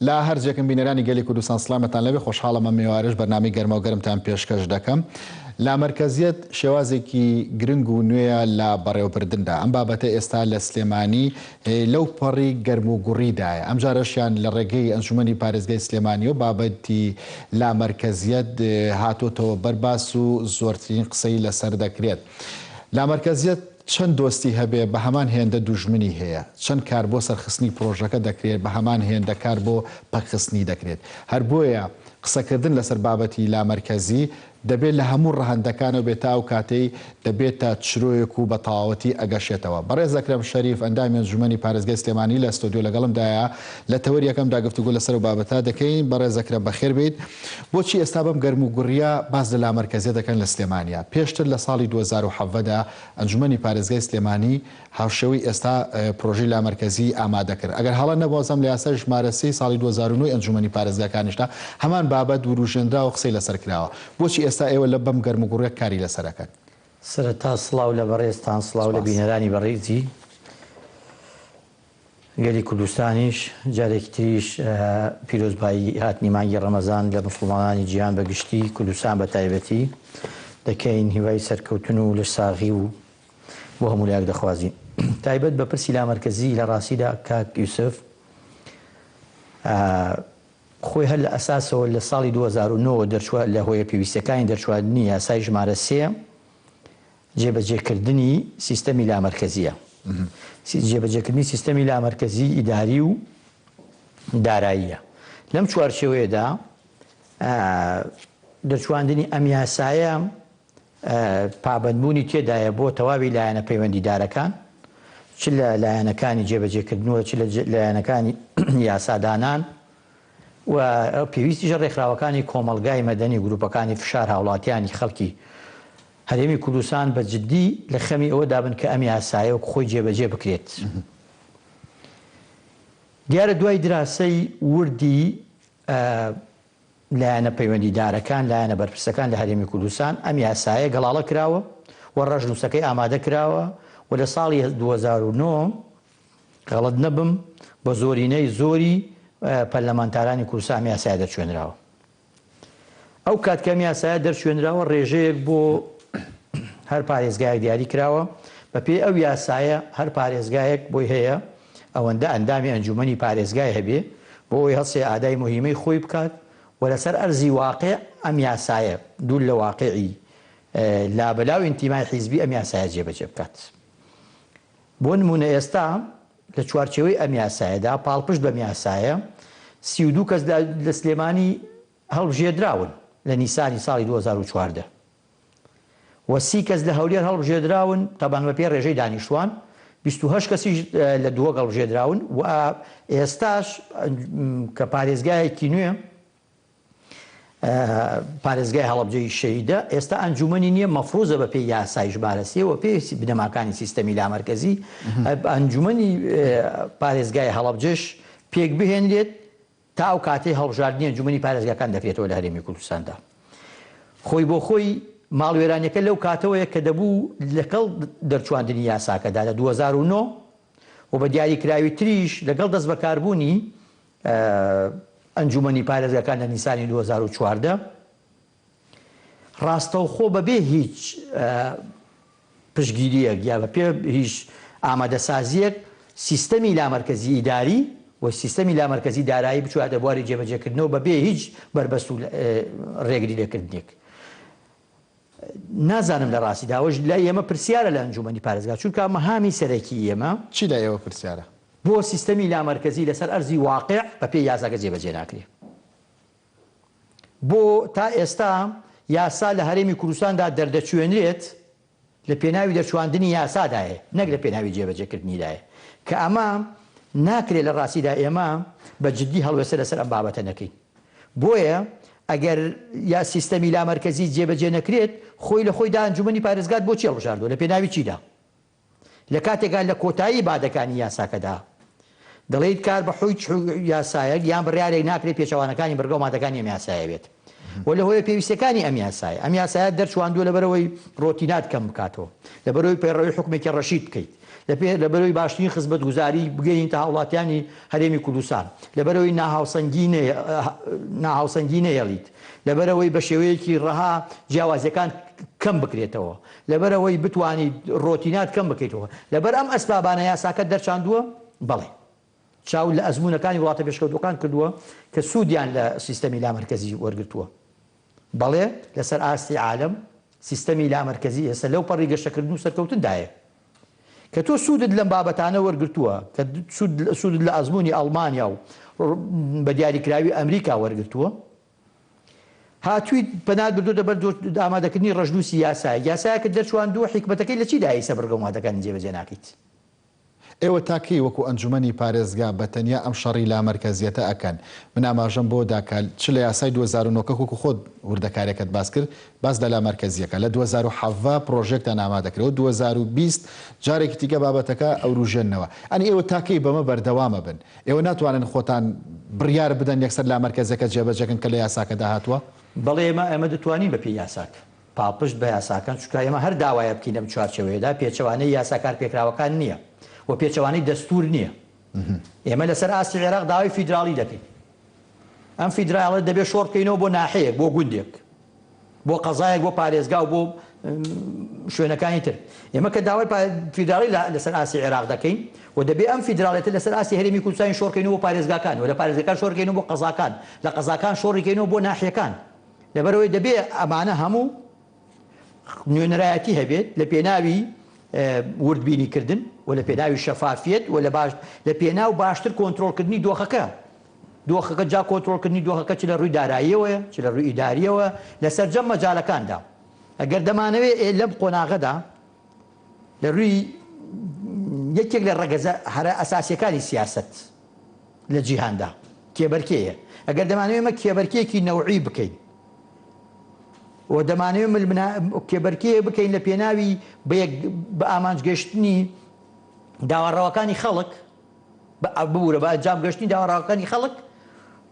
لا هەرجێکم بینەرانی گەلی کوردستان سڵامەتان لەبێ خۆشحاڵەمە میێوارش بەرنامەی گەرمە و گەرمتان پێشکەش دەکەم. لا مرکزیت شێوازێکی گرنگ و نوێیە لە بەڕێوەبردندا ئەم بابەتە ئێستا لە سلێمانی لەو پەڕی گەرم و گوڕیدایە. ئەم جارەشیان لە ڕێگەی ئەنجومەنی پارێزگای سلێمانی و بابەتی لا مرکزیت هاتۆتەوە بەرباس و زۆرترین قسەی لەسەر دەکرێت. لا مرکزیت چەند دۆستی هەبێ بە هەمان هێندە دوژمنی هەیە، چەند کار بۆ سەرخستنی پرۆژەکە دەکرێت، بە هەمان هێندە کار بۆ پەکخستنی دەکرێت. هەر بۆیە قسەکردن لەسەر بابەتی لامەرکەزی دەبێت لە هەموو ڕەهەندەکانەوە بێت تا ئەو کاتەی دەبێتە چرۆیەک و بە تەواوەتی ئەگەشێتەوە. بەڕێز ئەکرەم شەریف ئەندامی ئەنجومەنی پارێزگای سلێمانی لە ستۆدیۆ لەگەڵمدایە لە تەوەری یەکەمدا گفتوگۆ لەسەر و بابەتە دەکەین. بەڕێز ئەکرەم بەخێر بێت. بۆچی ئێستا بەم گەرم و گوڕیا باز لە لامەرکەزیە دەکەن لە سلێمانیا؟ پێشتر لە ساڵی 2017دا ئەنجومەنی پارێزگای سلێمانی هاوشێوەی ئێستا پرۆژەی لامەرکەزی ئامادە کرد. ئەگەر هەڵە نەبوازم لە یاسا ژمارە 3 ساڵی 2009 ئەنجومەنی پارێزگاکانیشتا هەمان بابەت وروژێنرا و قسەی لەسەر کراوە. بۆچی ئێستا ئێوە لە بەم گەرم و گوڕێک کاری لەسەرەکەن؟ سەرەتا سڵاو لە بەڕێزتان، سڵاو لە بینەرانی بەڕێزی گەلی کوردستانیش، جارێکی تریش پیرۆزبایی هاتنی مانگی ڕەمەزان لە موسڵمانانی جیهان بەگشتی کوردستان بە تایبەتی دەکەین هیوای سەرکەوتن و لە ساغی و بۆ هەموو لایەک دەخوازیین. تایبەت بە پرسی لامەرکەزی لە ڕاستیدا کاک یوسف خۆی هەر لە ئەساسەوە لە ساڵی 2009 دەرچووە لە هۆیە پێویستەکانی دەرچوادنی یاسای ژمارە 3 جێبەجێکردنی سیستەمی لامەرکەزیە. جێبەجێکردنی سیستەمی لامەرکەزی ئیداری و داراییە. لەم چوارچێوەیەدا دەرچواندنی ئەم یاسایە پابەندبوونی تێدایە بۆ تەواوی لایەنە پەیوەندیدارەکان، چ لە لایەنەکانی جێبەجێکردنەوە چ لە لایەنەکانی یاسادانان و پێویستیژە ڕێکخراوەکانی کۆمەڵگای مەدەنی گروپەکانی فشار هاوڵاتیانی خەڵکی هەرێمی کوردستان بە جددی لە خەمی ئەوە دابن کە ئەم یاسایە و خۆی جێبەجێ بکرێت. دیارە دوای دراسەی وردی لایەنە پەیوەندیدارەکان لایەنە بەرپرسەکان لە هەرێمی کوردستان ئەم یاسایە گەڵاڵە کراوە و ڕەشنووسەکەی ئامادە کراوە و لە ساڵی 2009 غەڵەت نەبم بە زۆرینەی زۆری پەرلەمانتارانی کوردستان یاسایە دەرچوێنراوە. ئەو کاتکەم یاسایە دەرچوێنراوە ڕێژەیەک بۆ هەر پارێزگایەک دیاری کراوە بە پێی ئەو یاسایە هەر پارێزگایەک بۆی هەیە ئەوەندە ئەندامی ئەنجومەنی پارێزگای هەبێ بۆ ئەوی هەڵسێ ئادای مهمەی خۆی بکات و لەسەر ئەرزی واقع ئەم یاسایە دوور لە واقعی لابەلاو ئینتیمای حیزبی ئەم یاسایە جێبەجێ بکات. بۆ نمونە ئێستا لە چوارچێوەی ئەم یاسایەدا پاڵپشت بەم یاسایە 32 کەس لە سلێمانی هەڵبژێدراون لە نیسانی ساڵی 2014 و 30 کەس لە هەولێر هەڵبژێدراون تەبان بە پێ ڕێژەی دانیشتوان 28 کەسیش لە دووە هەڵبژێدراون و ئێستاش کە پارێزگایەکی نوێ پارێزگای هەڵەبجەی شەیدە ئێستا ئەنجومەنی نییە مەفروزە بە پێی یاسای ژمارە 3 و پێی بنەماکانی سیستەمی لامەرکەزی ئەنجومەنی پارێزگای هەڵەبجەش پێک بهێنرێت تا ئەو کاتەی هەڵبژاردننی ئەنجومەنی پارێزگاکان دەکرێتەوە لە هەرێمی کوردستاندا. خۆی بۆ خۆی ماڵوێرانەکە لەو کاتەوەیە کە دەبوو لەگەڵ دەرچواندنی یاساکەدا لە 2009 و بە دیاریکراوی تریش لەگەڵ دەست بەکاربوونی ئەنجومەنی پارێزگاکان لە نیسانی 2014 ڕاستەوخۆ بەبێ هیچ پشگیریەک یا بە پێ هیچ ئامادەسازیەک سیستەمی لامەرکەزی ئیداری و سیستەمی لامەرکەزی دارایی بچواتە بواری جێبەجێکردنەوە بەبێ هیچ بربەست و ڕێگری لێکردنێک. نازانم لە ڕاستیدا ئەوەش لای ئێمە پرسیارە لە ئەنجومەنی پارێزگا، چونکە مەهامی سەرەکی ئێمە چی لای ئێوە پرسیارە؟ بۆ سیستەمی لامەرکەزی لەسەر ئەرزی واقع بە پێی یاساکە جێبەجێ ناکرێت. بۆ تا ئێستا یاسا لە هەرێمی کوردستاندا دەردەچوێنرێت لە پێناوی دەرچواندنی یاسادایە، نەک لە پێناوی جێبەجێکردنیدایە، کە ئەمە ناکرێت لە ڕاستیدا ئێمە بە جددی هەڵوێسە لەسەر ئەم بابەتە نەکەین. بۆیە ئەگەر یا سیستەمی لامەرکەزی جێبەجێ نەکرێت خۆی لە خۆیدا ئەنجومەنی پارێزگات بۆ چی هەڵبژاردووە؟ لە پێناوی چیدا؟ لە کاتێکا لە کۆتایی بادەکانی یاساکەدا دەڵێیت کار بە حۆی یاسایەک یان بڕیارێک ناکرێت پێچەوانەکانی بەرگە و مادەکانی ئەم یاسایە بێت. و لە هۆیە پێویستەکانی ئەم یاسایە ئەم یاسایە دەرچواندووە لەبەرەوەی ڕۆتینات کەم بکاتەوە لەبەرەوەی پەیڕەوی حکومێکی ڕەشید بکەیت لەبەرەوەی باشترین خزمەت گوزاری بگەین تا وڵاتیانی هەرێمی کوردستان لەبەرەوەی ناهاوسەنگینەیەڵیت لەبەرەوەی بە شێوەیەکی ڕەها جیاوازیەکان کەم بکرێتەوە لەبەرەوەی بتوانیت ڕۆتینات کەم بکەیتەوە لەبەر ئەم ئەسبابانە یاساکە دەرچاندووە بەڵێ چاو لە ئەزمونەکانی وڵاتە پێشکەوتوەکان کردووە کە سوودیان لە سیستەمی لامەرکەزی وەرگرتووە بەڵێ لەسەر ئاستی عالم سیستەمی لامەرکەزی ئێستا لەو پەڕی گەشتەکردن و سەرکەوتندایە کە تۆ سوودت لەم بابەتانە وەرگرتووە کە سوودت لە ئەزمموی ئەڵمانیا و بە دیاریکراوی ئەمریکا وەرگرتووە هاتووی پەنات بردو دەبەر ئامادەکردنی ڕژنووسی یاسایە کە دەرچواندووە حکمەتەکەی لە چی دایسە بەرگەوماتەکانی جێبەجێ ناکەیت ئێوە تاکەی وەکو ئەنجومەنی پارێزگا بە تەنیا ئەم شەڕی لامەرکەزیەتە ئەکەن من ئاماژەم بۆ داکال چ لە یاسای 2009 وەکو خۆت وردەکارێکت باس کرد باس لە لامەرکەزیەکە لە 2017 پرۆژێکتان ئامادەکرێت 2020 جارێکی دیکە بابەتەکە ئەوروژێننەوە ئەنی ئێوە تاکەی بەمە بەردەوامە بن ئێوە ناتوانن خۆتان بڕیار بدەن یەکسەر لامەرکەزەکە جێبەجێکن کە لە یاساکەدا هاتووە بەڵێ ئێمە دەتوانین بە پێی یاساک پاڵپشت بە یاساکان چکە ئێمە هەر داوایە بکەین لەم چوارچەوەیەدا پێچەوانەی یاساکار پێکراوەکان نییە و پێچەوانەی دەستور نییە ئێمە لەسەر ئاستی عێراق داوای فیدراڵی دەکەین ئەم فیدراڵە دەبێت شۆڕ بکەینەوە بۆ ناحەیەک بۆ گوندێک بۆ قەزایەک بۆ پارێزگا و بۆ شوێنەکانی تر ئێمە کە داوای فیدراڵی لەسەر ئاستی عێراق دەکەین و دەبێت ئەم فیدراڵێتە لەسەر ئاستی هەرێمی کوردستانی شۆڕکەینەوە بۆ پارێزگاکان و لە پارێزگاکان شۆڕکەینەوە بۆ قەزاکان لە قەزاکان شۆڕیکەینەوە بۆ ناحیەکان لەبەرەوەی دەبێت ئەمانە هەموو نوێنەرایەتی هەبێت لە پێناوی وردبینیکردن و لە پێناوی شەفافیت و لە پێناو باشتر کۆنتترۆلکردنی دۆخەکە جا کۆنتترۆلکردنی دۆخەکە چ لە ڕووی داراییەوەە چ لە ڕووی ئیداریەوە لە سەرجەم مەجالەکاندا ئەگەر دەمانەوێت لەم قۆناغەدا لە ڕووی یەکێک لە ڕەگەزە هەرە ئەساسیەکانی سیاست لە جیهاندا کێبەرکەیە ئەگەر دەمانەوێت مە کێبەرکەیەکی نەوعی بکەین و دەمانەوێت کێبەرکێ بکەین لە پێناوی بە ئامانجگەشتنی داوەڕەوەکانی خەڵک ببوورە بە ئەنجام گەشتنی داوەڕەوەکانی خەڵک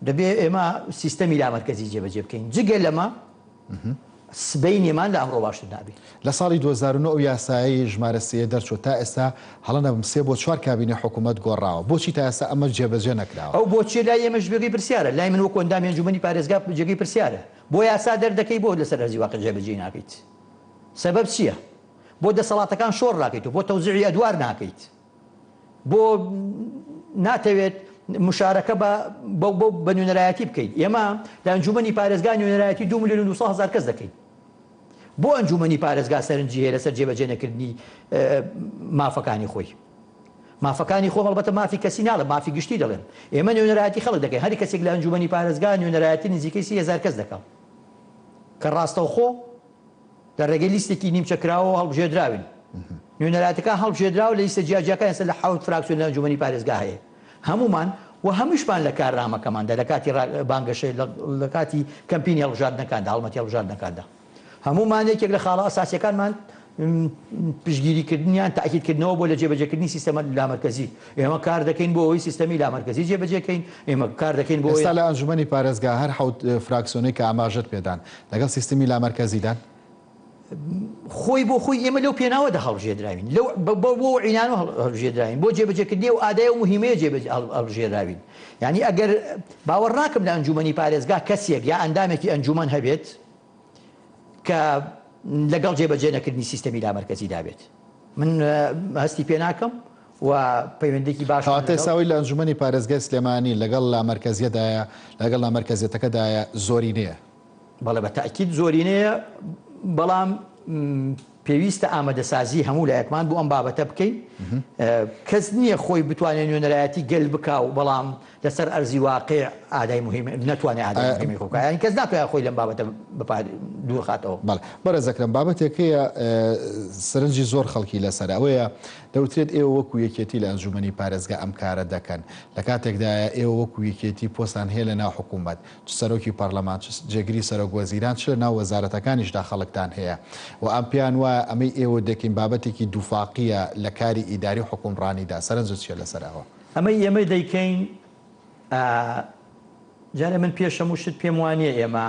دەبێت ئێمە سیستەمی لامەرکەزی جێبەجێ بکەین جگە لەمە سبەی نێمان لە ئەمڕۆ باشتر نابێت لە ساڵی 2009 ئەو یاسایی ژمارە سێ دەرچوە تا ئێستا هەڵەنەبم 3 بۆ 4 کابینی حکوومەت گۆڕاوە بۆچی تا ئێستا ئەمە جێبەجێ نەکراوە ئەو بۆچی لای ئێمەش بێگەی پرسیارە لای من وەکو ئەندامی ئەنجومەنی پارێزگا جێگەی پرسیارە بۆ یاسا دەردەکەی بۆ لەسەر هەرزی واقع جێبەجێ ناکەیت سەبەب چییە بۆ دەسەڵاتەکان شۆڕ ناکەیت و بۆ تەوزیعی ئەدوار ناکەیت بۆ ناتەوێت مشارەکە بە نوێنەرایەتی بکەیت ئێمە لە ئەنجومەنی پارێزگا نوێنەرایەتی 2,200,000 کەس دەکەین بۆ ئەنجومەنی پارێزگا سەرنجی هەیە لەسەر جێبەجێ نەکردنی مافەکانی خۆی مافەکانی خۆ هەڵبەتە مافی کەسی ناڵە مافی گشتی دەڵێن ئێمە نوێنەرایەتی خەڵک دەکەین هەر کەسێک لە ئەنجومەنی پارێزگا نوێنەرایەتی نزیکەی 30,000 کەس دەکەم کە ڕاستەوخۆ لە ڕێگەی لیستێکی نیمچەکراوە هەڵبژێردراون نوێنەرایەتەکان هەڵبژێردراوە لە لیستە جیاجیەکان ئێستا لە 7 فراکسیۆن لە ئەنجومەنی پارێزگا هەیە هەمومان و هەمووشمان لە کارڕامەکەماندا لە کاتی بانگەشەی لە کاتی کەمپینی هەڵبژاردنەکاندا هەڵمەتی هەڵبژاردنەکاندا هەمومان یەکێک لە خاڵە ئەساسیەکانمان پشگیریکردنیان تاکیدکردنەوە بۆ لە جێبەجێکردنی سیستەمە لامەرکەزی ئێمە کار دەکەین بۆ ئەوەی سیستەمی لامەرکەزی جێبەجێکەین ئێمە کار دەکەین بۆ ئێستا لە ئەنجومەنی پارێزگا هەر 7 فراکسیۆنەی کە ئاماژەت پێدان لەگەڵ سیستەمی لامەرکەزیدان خۆی بۆ خۆی ئێمە لەو پێناوەدا هەڵبژێردراوین بۆ عینان و هەڵبژێردراوین بۆ جێبەجێکردنی و ئادای و مهمەیە هەڵبژێردراوین یعنی ئەگەر باوەڕ ناکەم لە ئەنجومەنی پارێزگا کەسێک یا ئەندامێکی ئەنجومەن هەبێت کە لەگەڵ جێبەجێ نەکردنی سیستەمی لامەرکەزی دابێت من هەستی پێ ناکەم و پەیوەندێکی باش ساوی لە ئەنجومەنی پارێزگای سلێمانی لەگەڵ لامەرکەزیەدایە لەگەڵ لامەرکەزیەتەکەدایە زۆری نییە بەڵێ بە تاکید زۆری نییە بەڵام پێویستە ئامادەسازی هەموو لایەکمان بۆ ئەم بابەتە بکەین کەس نییە خۆی بتوانێت نوێنەرایەتی گەل بکا و بەڵام لەسەر ئەرزی واقع ئادای مهم نەتوانێت ئادای مهمی خۆکە یعنی کەس ناتوانێت خۆی لەم بابەتە دوور خاتەوە بەڕێزەکرم بابەتێکەیە سەرنجی زۆر خەڵکی لەسەر ئەوەیە دەوترێت ئێوە وەکو یەکێتی لە ئەنجومەنی پارێزگا ئەم کارە دەکەن لە کاتێکدایە ئێوە وەکو یەکێتی پۆستان هەیە لە ناو حکوومەت چ سەرۆکی پەرلەمان جێگیری سەرۆک وەزیران چ لە ناو وەزارەتەکانیشدا خەڵکتان هەیە و ئەم پیان وایە ئەمەی ئێوە دەکەین بابەتێکی دووفاقیە لە کاری ئیداری حکومڕانیدا سەرنجت چیە لەسەرەوە ئەمە دەیکەین جارێ من پێشەم وشت پێم وانە ئێمە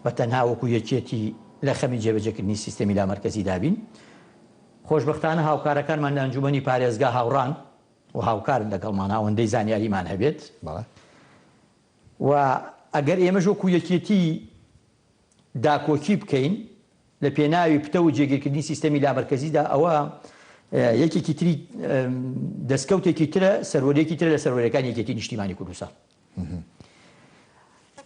بە تەنها وەکو یەکێتی لە خەمی جێبەجێکردنی سیستەمی لامەرکەزی دابین. خۆشبەختانە هاوکارەکانمان لە ئەنجومەنی پارێزگا هاوڕان و هاوکار لەگەڵمان ئەوەندەی زانیاریمان هەبێت و ئەگەر ئێمەش وەکو یەکێتی داکۆکی بکەین لە پێناوی پتە و جێگیرکردنی سیستەمی لامەرکەزیدا ئەوە یەکێکی تری دەستکەوتێکی ترە سەرۆرێکی ترە لە سەرۆرەکانی یەکێتی نیشتیمانی کوردستان.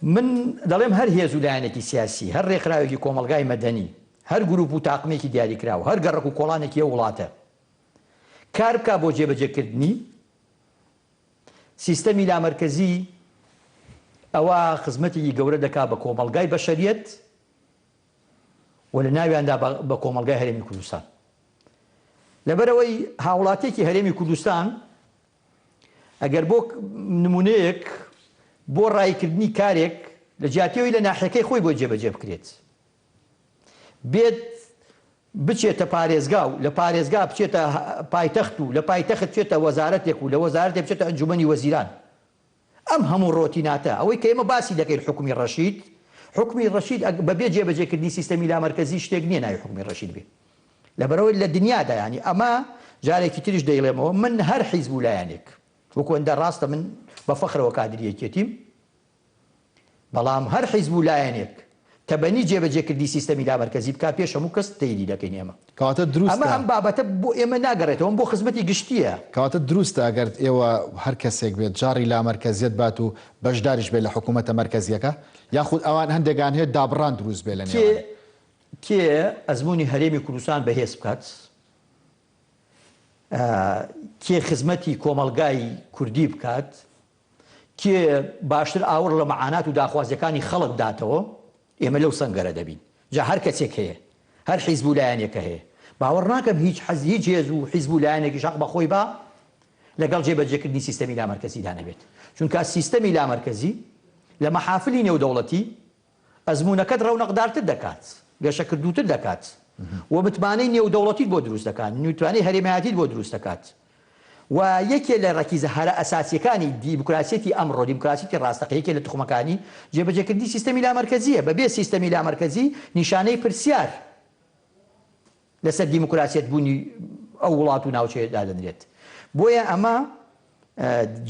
من دەڵێم هەر هێز و لایەنێکی سیاسی هەر ڕێکخراوێکی کۆمەلگای مەدەنی هەر گروپ و تاقمێکی دیاریکراوە هەر گەڕک و کۆڵانێکی ئەو وڵاتە کار بکا بۆ جێبەجێکردنی سیستەمی لامەرکەزی ئەوە خزمەتێکی گەورە دەکا بە کۆمەلگای بەشەریەت و لە ناویاندا بە کۆمەلگای هەرێمی کوردستان. لەبەرەوەی هاوڵاتێکی هەرێمی کوردستان ئەگەر بۆ نمونەیەک بۆ ڕایکردنی کارێک لە جیاتیەوەی لە ناحیەکەی خۆی بۆ جێبەجێ بکرێت بێت بچێتە پارێزگا و لە پارێزگا بچێتە پایتەخت و لە پایتەخت بچێتە وەزارەتێک و لە وەزارەتێک بچێتە ئەنجومەنی وەزیران. ئەم هەموو ڕۆتیناتە ئەوەی کە ئێمە باسی دەکەین حکومی ڕەشید بەبێ جێبەجێکردنی سیستەمی لامەرکەزی شتێک نییە ناوی حکومی ڕەشید بێ لەبەرەوەی لە دنیادا ینی ئەمە جارێکی تریش دەیڵێمەوە من هەر حیزب و لایەنێک وەکو ئەندە ڕاستە من بە فەخرەوە کادریەکێتیم بەڵام هەر حیزب و لایەنێک تەبەنی جێبەجێکردنی سیستەمی لامەرکەزی بکات پێش هەموو کەس تەیری دەکەین ئێمە کەواتە دروستە ئەمە ئەم بابەتە بۆ ئێمە ناگەڕێتەوە بۆ خزمەتی گشتیە کەواتە دروستە ئەگەر ئێوە هەر کەسێک بێت جاری لامەرکەزیەت بات و بەشداریش بێت لە حکوومەتە مەرکەزیەکە یاخود ئەوان هەندێکان هەیە دابڕان دروست بێ لە نێوان کێ ئەزمموی هەرێمی کوردستان بەهێز بکات کێ خزمەتی کۆمەلگای کوردی بکات کێ باشتر ئاور لە مەعانات و داخوازیەکانی خەڵک داتەوە ئێمە لەو سەنگەرە دەبین جا هەر کەسێک هەیە هەر حیزب و لایەنێکە هەیە باوەڕ ناکەم هیچ هێز و حیزب و لایەنێکی شەق بەخۆی با لەگەڵ جێبەجێکردنی سیستەمی لامەرکەزیدا نەبێت چونکە سیستەمی لامەرکەزی لە مەحافلی نێودەوڵەتی ئەزمونەکەت ڕەونەقدارتر دەکات گەشەکردووتر دەکات و متمانەی نێودەوڵەتیت بۆ دروست دەکات نوتوانەی هەرێمایەتیت بۆ دروست دەکات و یەکێ لە ڕەکیزە هەرە ئەساسیەکانی دیموکراسیەتی ئەمڕۆ دیموکراسیەتی ڕاستەقەیەکێ لە تخمەکانی جێبەجێکردنی سیستەمی لامەرکەزیە بەبێ سیستەمی لامەرکەزی نیشانەی پرسیار لەسەر دیموکراسیەت بوونی ئەو وڵات و ناوچەیەدا دەنرێت بۆیە ئەمە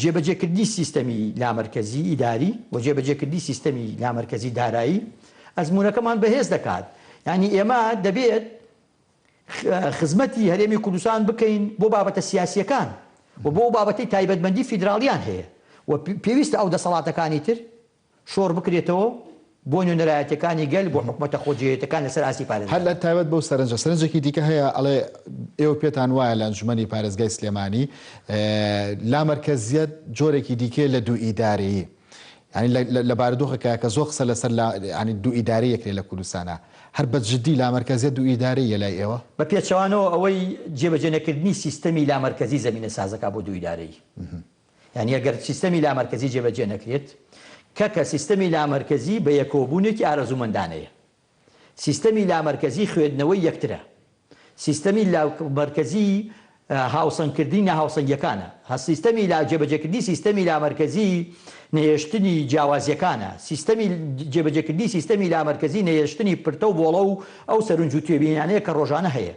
جێبەجێکردنی سیستەمی لامەرکەزی ئیداری و جێبەجێکردنی سیستەمی لامەرکەزی دارایی ئەزمونەکەمان بەهێز دەکات یعنی ئێمە دەبێت خزمەتی هەرێمی کوردستان بکەین بۆ بابەتە سیاسیەکان و بۆ بابەتی تایبەتمەندی فیدراڵیان هەیە و پێویستە ئەو دەسەڵاتەکانی تر شۆڕ بکرێتەوە بۆ نوێنەرایەتەکانی گەل بۆ حکومەتە خۆجێیەتەکان لەسەر ئاسی پارێزگا هەر لە تایبەت بەو سەرنجێکی دیکە هەیە ئەڵێ ئێوە پێتان وایە لە ئەنجومەنی پارێزگای سلێمانی لامەرکەزیەت جۆرێکی دیکە لە دوو ئیدارەیی ینی لە بارودۆخەکە کە زۆر قسە لەسەر ینی دوو ئیدارەیەکرێ لە کوردستانە هەر بەجددی لامەرکەزیەت دوو ئیدارەیە لای ئێوە بە پێچەوانەوە ئەوەی جێبەجێنەکردنی سیستەمی لامەرکەزی زەمینە سازەکە بۆ دوو ئیدارەیی یعنی ئەگەر سیستەمی لامەرکەزی جێبەجێ نەکرێت کەکە سیستەمی لامەرکەزی بە یەکۆبوونێکی ئارەزوومەندانەیە سیستەمی لامەرکەزی خوێندنەوەی یەکترە سیستەمی لامەرکەزی هاوسەنگکردنی نەهاوسەنگیەکانە سیستەمی جێبەجێکردنی سیستەمی لامەرکەزی نێشتنی جیاوازیەکانە سیستەمی جێبەجێکردنی سیستەمی لامەرکەزی نێشتنی پرتە و بۆڵە و ئەو سەرنج و توێبینانەیە کە ڕۆژانە هەیە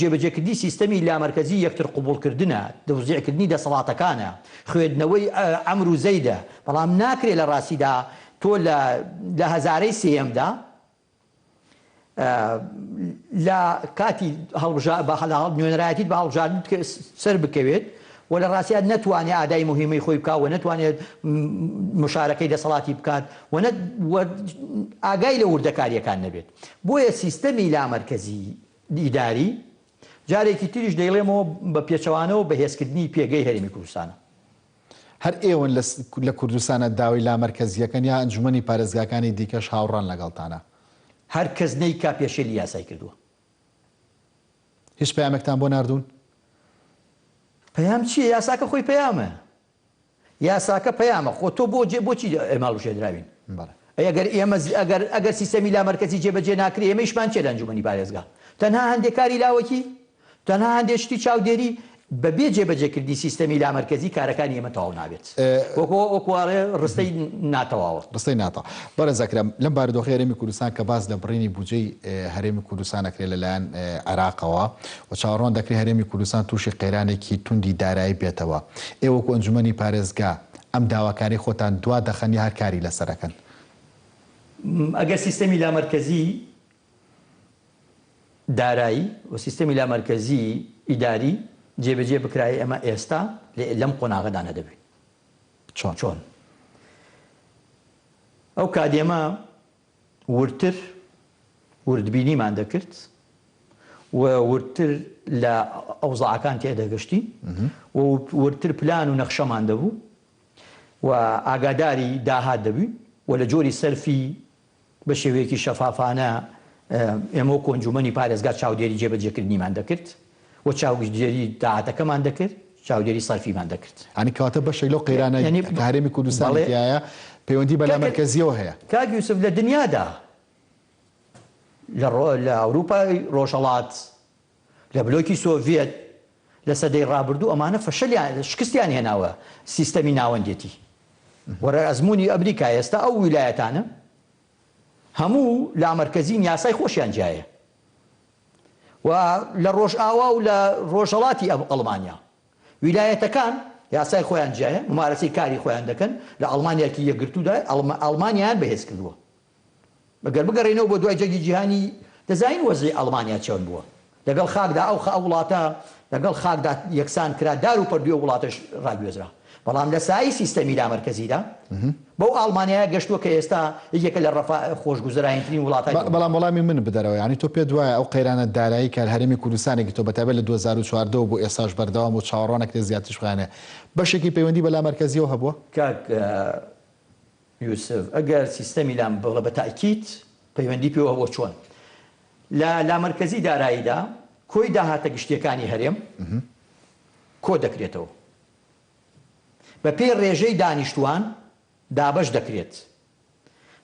جێبەجێکردنی سیستەمی لامەرکەزی یەکتر قبولکردنە دەوزیعکردنی دەسەڵاتەکانە خوێندنەوەی ئەمر و زەیدە بەڵام ناکرێت لە ڕاستیدا تۆ لە هەزارەی سێەمدا لە کاتی نوێنەرایەتیت بە هەڵبژاردن سەر بکەوێت و لە ڕاستیان نەتوانێت ئادای مهمەی خۆی بکات و نەتوانێت مشارەکەی دەسەڵاتی بکات و ئاگای لە وردەکاریەکان نەبێت بۆیە سیستەمی لامەرکەزی ئیداری جارێکی تریش دەیڵێمەوە بە پێچەوانەوە بەهێزکردنی پێگەی هەرێمی کوردستانە هەر ئێوە لە کوردستانە داوای لامەرکەزیەکەن یا ئەنجومەنی پارێزگاکانی دیکەش هاوڕان لەگەڵتانە هەر کەس نەی کا پێشێلی یاسای کردووە هیچ پەیامێکتان بۆ ناردوون پەیام چییە یاساکە خۆی پەیامە یاساکە پەیامە خۆ تۆ بۆچی ئێماڵ و شێدراوین ئەگەر سیستەمی لامەرکەزی جێبەجێ ناکرێ ئێمە ئیشمان چێ لە ئەنجومەنی پارێزگا تەنها هەندێک کاری لاوەکی تەنها هەندێک شتی چاودێری بەبێ جێبەجێکردنی سیستەمی لامەرکەزی کارەکانی ئێمە تەواو نابێت وەکوواڵێ ڕستەی ناتەواوە ڕستەی ناتەوە بەڕێزەکرم لەم بارودۆخی هەرێمی کوردستان کە باز لە بڕینی بودجەی هەرێمی کوردستان ئەکرێت لەلایەن عێراقەوە و چاوەڕوان دەکرێت هەرێمی کوردستان تووشی قەیرانێکی توندی دارایی بێتەوە ئێوە وەکو ئەنجومەنی پارێزگا ئەم داواکاری خۆتان دوا دەخەنی هەر کاری لەسەرەکەن ئەگەر سیستەمی لامەرکەزی دارایی و سیستەمی لامەرکەزی ئیداری جێبەجێ بکرای ئەمە ئێستا لەم قۆناغەدا نەدەبێت چۆن ئەو کادێمە ورتر وردبینیمان دەکرد و ورتر لە ئەوزاعەکان تێدەگەشتی و ورتر پلان و نەخشەمان دەبوو و ئاگاداری داهات دەبووی و لە جۆری سەرفی بە شێوەیەکی شەفافانە ئێمە کۆنجومەنی پارێزگا چاودێری جێبەجێکردنیمان دەکرد و چاودێری داهاتەکەمان دەکرد چاودێری سەرفیمان دەکرد ئەنی کەواتە بەشێک لەو قەیرانە هەرێمی کوردستانیایە پەیوەندی بە لامەرکەزیەوە هەیە کاک یوسف لە دنیادا لە ئەوروپای ڕۆژهەڵات لە بلۆکی سۆڤێت لە سەدەی ڕابردوو ئەمانە فەشەلیان شکستیان هێناوە سیستەمی ناوەندێتی وەرە ئەزمموی ئەمریکا ئێستا ئەو ویلایەتانە هەموو لامەرکەزین یاسای خۆشیان جایە و لە ڕۆژئاوا و لە ڕۆژهەڵاتی ئەڵمانیا ویلایەتەکان یاسای خۆیان جایە ممارەسەی کاری خۆیان دەکەن لە ئەڵمانیاکی یەکگرتوودا ئەڵمانیان بەهێز کردووە بەگەر بگەڕێنەوە بۆ دوای جەنگی جیهانی دەزانین وەزعی ئەڵمانیا چۆن بووە لەگەڵ خاکدا ئەو وڵاتە لەگەڵ خاکدا یەکسان کرا دار و پەردووی وڵاتەش ڕاگوێزرا بەڵام لە سایی سیستەمی لامەرکەزیدا بەو ئەڵمانیا گەشتووە کە ئێستا یەکێکە لە خۆشگوزەرایەترین وڵاتای بەڵام وەڵامی من بدەرەوە یعنی تۆ پێ دوایە ئەو قەیرانە دارایی کە هەرێمی کوردستانێکی تۆ بەتابەت لە 2014 بۆ ئێستاش بەردەوام و چاوەڕوانێک زیاترش خوێنێ بەشێکی پەیوەندی بە لامەرکەزیەوە هەبووە کاک یوسف ئەگەر سیستەمی لام بڵە بە تاکید پەیوەندی پێوە بۆ چۆن لە لامەرکەزی داراییدا کۆی داهاتە گشتیەکانی هەرێم کۆ دەکرێتەوە بە پێی ڕێژەی دانیشتوان دابەش دەکرێت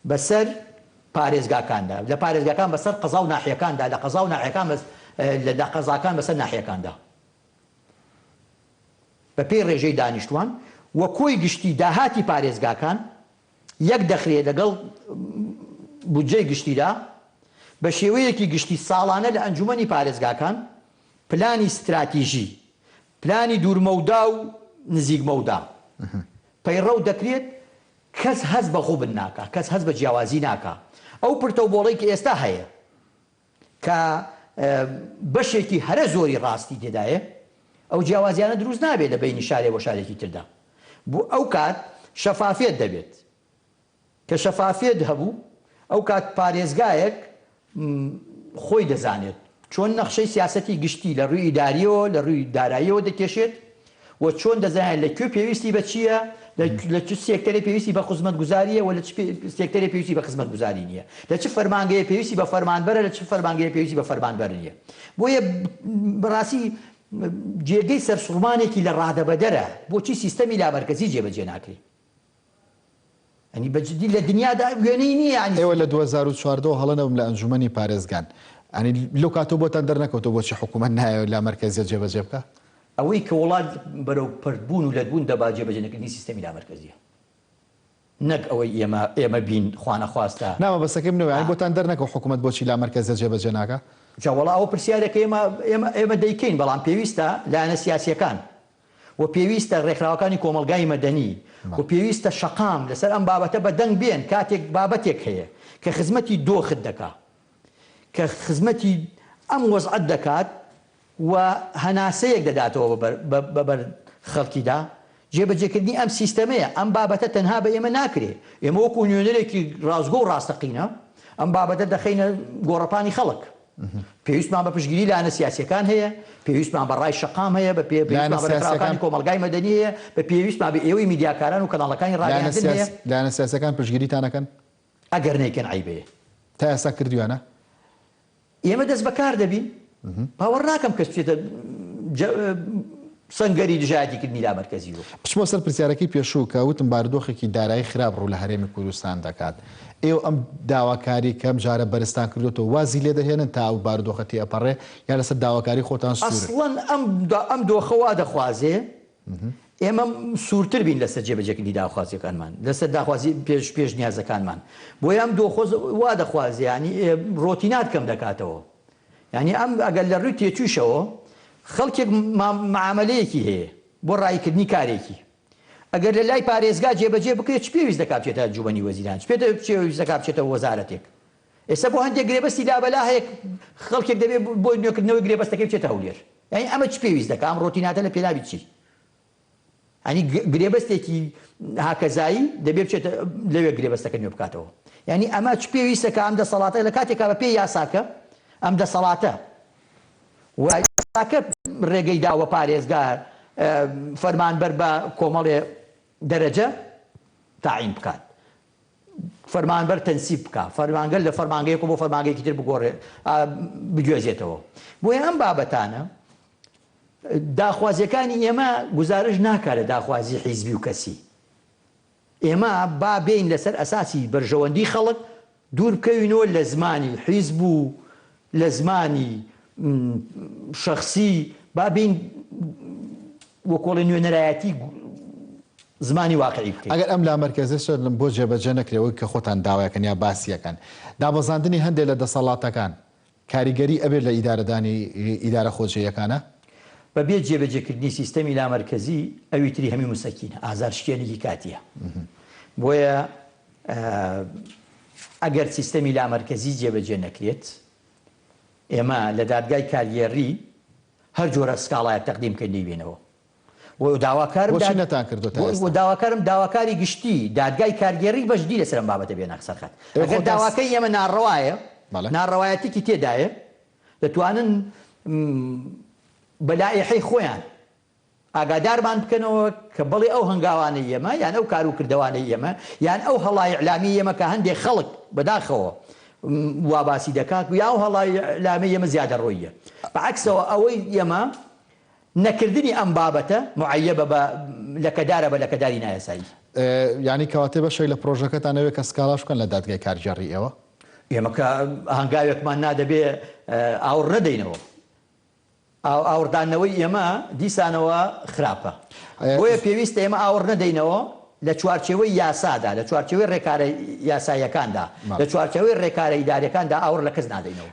بەسەر پارێزگاکاندا لە پارێزگاکان بەسەر قەزا و ناحیەکاندا لە قەزا و ناحیەکان لە قەزاکان بەسەر ناحیەکاندا بە پێی ڕێژەی دانیشتوان و کۆی گشتی داهاتی پارێزگاکان یەک دەخرێت لەگەڵ بودجەی گشتیدا بە شێوەیەکی گشتی ساڵانە لە ئەنجومەنی پارێزگاکان پلانی استراتیژی پلانی دوورمەودا و نزیکمەودا پەیڕەو دەکرێت کەس هەست بە خوبن ناکە کەس هەست بە جیاوازی ناکە ئەو پرتەوبۆڵەی کە ئێستا هەیە کە بەشێکی هەرە زۆری ڕاستی تێدایە ئەو جیاوازیانە دروست نابێت لە بینی شارێ بۆ شارێکی تردا بۆ ئەو کات شەفافێت دەبێت کە شەفافێت هەبوو ئەو کات پارێزگایەک خۆی دەزانێت چۆن نەخشەی سیاسەتی گشتی لە ڕووی ئیداریەوە لە ڕووی داراییەوە دەکێشێت و چۆن دەزانێت لەکوێ پێویستی بە چییە لە چ سێکتەرێ پێویستی بە خزمەتگوزاریە و لە سێکتەرێ پێویستی بە خزمەتگوزاری نییە لە چ فەرمانگەیە پێویستی بە فەرمانبەرە لە چ فەرمانگەیە پێویستی بە فەرمانبەر نییە بۆیە بەڕاستی جێگەی سەرسوڕمانێکی لە ڕادەبەدەرە بۆچی سیستەمی لامەرکەزی جێبەجێ ناکرێت ئەنی بەجددی لە دنیادا وێنەی نییە ئێوە لە 2014 هەڵەنەوەم لە ئەنجومەنی پارێزگان ئەنی لەو کاتۆ بۆتان دەرنەکەوتەوە بۆچی حکوومەت نایە لامەرکەزیە جێبەجێ بکە ئەوەی کە وڵات بەرەو پردبوون و لەدبوون دەبا جێبەجێنەکردنی سیستەمی لامەرکەزیە نەک ئەوەی ئێمە بین خوانە خواستە نامە بەسەکەی منەوە بۆتان دەرنەکەەوە حکوومەت بۆچی لامەرکەزیە جێبەجێ ناکە جاوەڵا ئەو پرسیارێکە ئێمە دەیکەین بەڵام پێویستە لایەنە سیاسیەکان و پێویستە ڕێکخراوەکانی کۆمەلگای مەدەنی و پێویستە شەقام لەسەر ئەم بابەتە بەدەنگ بێن کاتێک بابەتێک هەیە کە خزمەتی دۆخت دەکات کە خزمەتی ئەم وەزعەت دەکات و هەناسەیەک دەداتەوە بەبەر خەڵکیدا جێبەجێکردنی ئەم سیستەمەیە ئەم بابەتە تەنها بە ئێمە ناکرێ ئێمە وەکو نوێنەرێکی ڕازگۆ و ڕاستەقینە ئەم بابەتە دەخینە گۆڕەپانی خەڵک پێویستمان بە پشتگیری لایەنە سیاسیەکان هەیە پێویستمان بە ڕای شەقام هەیە بە پێویستمان کۆمەلگای مەدەنی هەیە بە پێویستمان بە ئێوەی میدیاکاران و کەناڵەکانی ڕادیۆ هەیە لایەنە سیاسیەکان پشتگیریتانەکەن ئەگەر نەیکەن عیبەیە تا ئێستا کردویانە ئێمە دەست بەکار دەبین باوەڕ ناکەم کەس بچێتە سنگەری دژایەتیکردنی لا مەرکەزیەوە. پچمە سەر پرسیارەکەی پێشوو کە وتم بارودۆخێکی دارایی خراپ ڕوو لە هەرێمی کوردستان دەکات. ئێوە ئەم داواکاری کەم جارە بەرزتان کردوەوە وازی لێ دەهێنن تا ئەو بارودۆخەتی ئەپەڕێ یا لەسەر داواکاری خۆتان سوور؟ ئەسڵەن ئەم دۆخەوا دەخوازێ ئێمە سوورتر بین لەسەر جێبەجێکردنی داخوازیەکانمان لەسەر داخوازی پێش نیازەکانمان بۆیە ئەم دۆخۆز وا دەخوازێ ینی ڕۆتینات کەم دەکاتەوە. ینی ئەم ئەگەر لە ڕووی تێچووشەوە خەڵکێک معاملەیەکی هەیە بۆ ڕایکردنی کارێکی ئەگەر لە لای پارێزگا جێبەجێ بکرێت چ پێویست دەکات بچێتە جوبەنی وەزیران پێویست دەکات بچێتەوە وەزارەتێک. ئێستا بۆ هەندێک گرێبەستی لابەلا هەیە خەڵکێک دەبێت بۆ نوێکردنەوەی گرێبەستەکەی بچێتە هەولێر. یعنی ئەمە چ پێویست دەکات ئەم ڕۆتیناتە لە پێناوی چی؟ ینی گرێبەستێکی هاکەزایی دەبێت بچێتە لەوێ گرێبەستەکە نوێ بکاتەوە. ینی ئەمە چ پێویستەکە ئەم دەسەڵاتە لە کاتێکا بە پێی یاساکە ئەم دەسەڵاتە وایساکە ڕێگەی داوە پارێزگار فەرمانبەر بە کۆمەڵێ دەرەجە تاعین بکات فەرمانبەر تەنسیب بکات فەرمانگەر لە فەرمانگەیەک بۆ فەرمانگەیەکی تر بگۆڕێ بگوێزێتەوە. بۆیە ئەم بابەتانە داخوازیەکانی ئێمە گزارش ناکات لە داخوازی حیزبی و کەسی. ئێمە با بین لەسەر ئەساسی بەرژەوەندی خەڵک دوور بکەوینەوە لە زمانی حیزب و لە زمانی شخصی با بین وەکۆڵی نوێنەرایەتی زمانی واقعی بکەین. ئەگەر ئەم لا مەرکەزیە بۆ جێبەجێ نەکرێەوەی کە خۆتان داوایەکەن یا باسیەکەن دابەزاندنی هەندێک لە دەسەڵاتەکان کاریگەری ئەبێت لە ئیدارەدانی ئیدارە خۆجیەکانە بەبێ جێبەجێکردنی سیستەمی لا مەرکەزی ئەوی تری هەمی موسەکینە ئازار شکێنێکی کاتیە. بۆیە ئەگەر سیستەمی لا مەرکەزی جێبەجێ نەکرێت ئێمە لە دادگای کاریگەری هەر جۆرە سکاڵایە تەقدیمکردنی بێنەوە. داواکارم داواکاری گشتی دادگای کارگێڕی بەشدی لەسەر بابەتە بێ ناقسەکەات. ئەگەر داواکەی ئێمە ناڕەوایە ناڕەوایەتێکی تێدایە دەتوانن بەلایحەی خۆیان ئاگادارمان بکەنەوە کە بەڵێ ئەو هەنگاوانەی ئێمە یان ئەو کار و کردەوانەی ئێمە یان ئەو هەڵای ئیعلامی ئێمە کە هەندێک خەڵک بەداخەوە واباسی دەکات و یا ئەو هەڵای ئیعلامی ئێمە زیادە ڕۆیە. بەعەکسەوە ئەوەی ئێمە نەکردنی ئەم بابەتە معەیەبە بە لەکەدارە بە لەکەداری نایاسایی. یعنی کەواتێ بەشێک لە پرۆژەکەتانەوێت کە سکاڵاش بکەن لە دادگای کارگێڕی ئێوە ئێمە کە هەنگاوێکمان نادەبێ ئاور نەدەینەوە ئاوردانەوەی ئێمە دیسانەوە خراپە. بۆیە پێویستە ئێمە ئاور نەدەینەوە لە چوارچێوەی یاسادا لە چوارچێوەی ڕێکارە یاساییەکاندا لە چوارچێوەی ڕێکارە ئیداریەکاندا ئاور لە کەس نادەینەوە.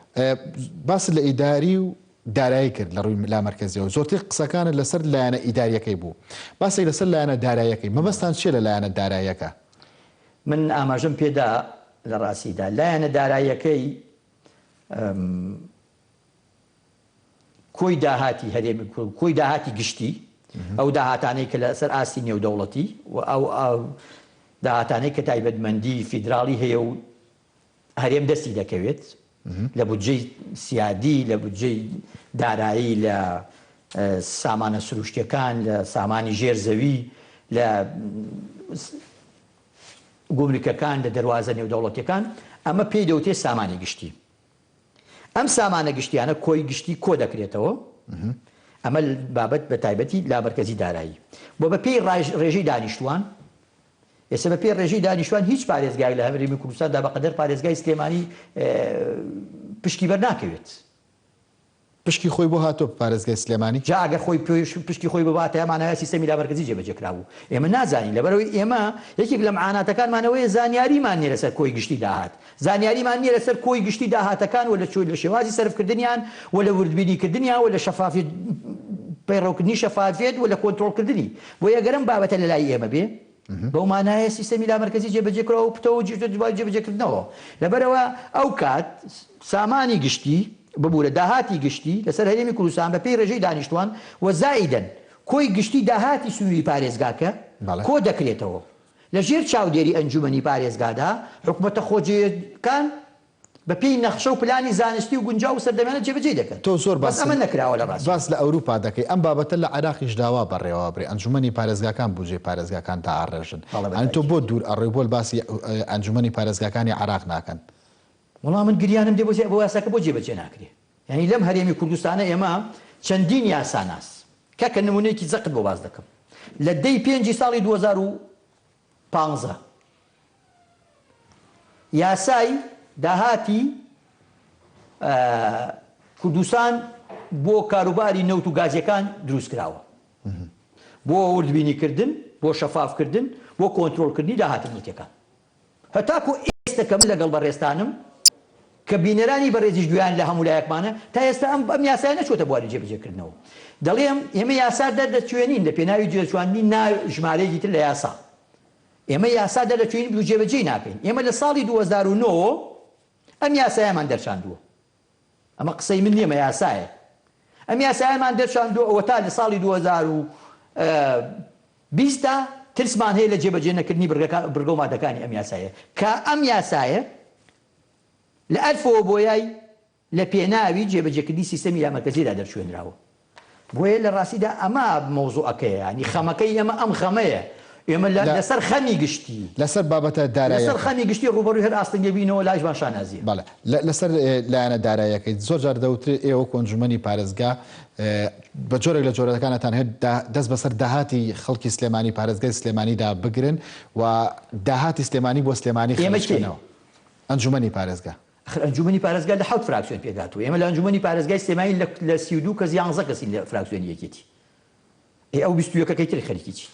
باس لە ئیداری و دارایی کرد لە ڕووی لا مەرکەزیەوە زۆرتر قسەکانت لەسەر لایەنە ئیداریەکەی بوو. باسێک لەسەر لایەنە داراییەکەی مەبەستان چیە لە لایەنە داراییەکە؟ من ئاماژەم پێدا لە ڕاستیدا لایەنە داراییەکەی کۆی داهاتی هەرێمی کورد کۆی داهاتی گشتی ئەو داهاتانەی کە لەسەر ئاستی نێودەوڵەتی و ئەو داهاتانەی کە تایبەتمەندی فیدراڵی هەیە و هەرێم دەستی دەکەوێت لە بودجەی سیادی لە بودجەی دارایی لە سامانە سروشتیەکان لە سامانی ژێرزەوی لە گومرکەکان لە دەواازە نێودەوڵەتیەکان ئەمە پێی دەوتێ سامانی گشتی. ئەم سامانە گشتیانە کۆی گشتی کۆ دەکرێتەوە ئەمە بابەت بە تایبەتی لا مەرکەزی دارایی بۆ بە پێی ڕێژەی دانیشتوان. ئێستا بە پێی ڕێژەی دانیشتوان هیچ پارێزگای لە هەرێمی کوردستاندا بەقەدەر پارێزگای سلێمانی پشتی بەرناکەوێت. پشکی خۆی بۆ هاتۆ پارێزگای سلێمانی جا ئەگەر خۆی پشتی خۆی بباتە ئەمانەوە سیستەمی لا مەرکەزی جێبەجێکرابوو. ئێمە نازانین لەبەرەوەی ئێمە یەکێک لە معاناتەکانمانەوەی زانیاریمان نیە لەسەر کۆی گشتی داهات زانیاریمان نیە لەسەر کۆی گشتی داهاتەکان و لە شێوازی سەرفکردنیان و لە وردبینیکردنیان و لە شەفافیت پەیڕەوکردنی شەفافیت و لە کۆنتڕۆڵکردنی بۆ یەگەرم بابەتە لە لای ئێمە بێ بەو مانایە سیستەمی لا مەرکەزی جێبەجێکرەوە و پتەوە جێبەجێکردنەوە. لەبەرەوە ئەو کات سامانی گشتی ببوورە داهاتی گشتی لەسەر هەرێمی کوردستان بە پێی ڕێژەی دانیشتوان و زائیدەن کۆی گشتی داهاتی سووری پارێزگاکە کۆ دەکرێتەوە لە ژێر چاودێری ئەنجومەنی پارێزگادا حکوومەتە خۆجیەکان بە پێی نەخشە و پلانی زانستی و گونجاو و سەردەمێنە جێبەجێ دەکەن. تۆ زۆر ئەمە نەکراوە لە ڕاست باس لە ئەوروپا دەکەی ئەم بابەتە لە عێراقیش داوا بەڕێوە بڕێ ئەنجومەنی پارێزگاکان بودجێ پارێزگاکان تا ئاڕێژن ئەن تۆ بۆ دوور ئەڕێ بۆ باسی ئەنجومەنی پارێزگاکانی عێراق ناکەن. وەڵام من گریانم دێ بۆ یاساکە بۆ جێبەجێ ناکرێ. یعنی لەم هەرێمی کوردستانە ئێمە چەندین یاساناس کە نمونەیەکی زەقت بۆ باز دەکەم لە 5 ساڵی 2015 یاسای داهاتی کوردستان بۆ کاروباری نەوت و گازیەکان دروست کراوە بۆ وردبینیکردن بۆ شەفافکردن بۆ کۆنترۆلکردنی داهاتی نوتەکان هەتاکو ئێستا کە من لەگەڵ بەڕێستانم کە بینەرانی بەڕێزیش دویان لە هەموو لایەکمانە تا ئێستا ئەم یاسای نەچۆتە بواری جێبەجێکردنەوە دەڵێم ئێمە یاسا دەرچوێنین لە پێناوی جێچوانی ژمارەیەکی تر لە یاسا ئێمە یاسا دەرچوێنین و جێبەجێ ناکەین ئێمە لە ساڵی 2009 ئەم یاسایەمان دەرچاندووە ئەمە قسەی من نییە یاسایە ئەم یاسایەمان دەرچاندووە ئەوە تا لە ساڵی 2020 ترسمان هەیە لە جێبەجێ نەکردنی بڕگە و مادەکانی ئەم یاسایە کە ئەم یاسایە لە ئەلفەوە بۆیای لە پێناوی جێبەجێکردنی سیستەمی یامەرکەزیدا دەرچوێنراوە بۆیە لە ڕاستیدا ئەمە مۆزوعەکەیە ینی خەمەکەی ئێمە ئەم خەمەیە ئێمە لەسەر خەمی گشتی لەسەر بابەتە دارایی لەسەر خەمی گشتی ڕوبەڕووی هەر ئاستەنگە بینەوە لایشمان شانازیە بەڵێ لەسەر لایەنە داراییەکەی زۆر جار دەوترێت ئێوە کۆنجومەنی پارێزگا بە جۆرێک لە جۆرەکانتان هەیە دەست بەسەر داهاتی خەڵکی سلێمانی پارێزگای سلێمانیدا بگرن و داهاتی سلێمانی بۆ سلێمانی خەڵکێنەوە ئەنجومەنی پارێزگا ئەنجومەنی پارێزگا لە 7 فراکسیۆن پێداتوە ئێمە لە ئەنجومەنی پارێزگای سلێمانی لە 32 کەس 11 کەسی لە فراکسیۆنی یەکێتی ئەو 21 تری خەریکی چی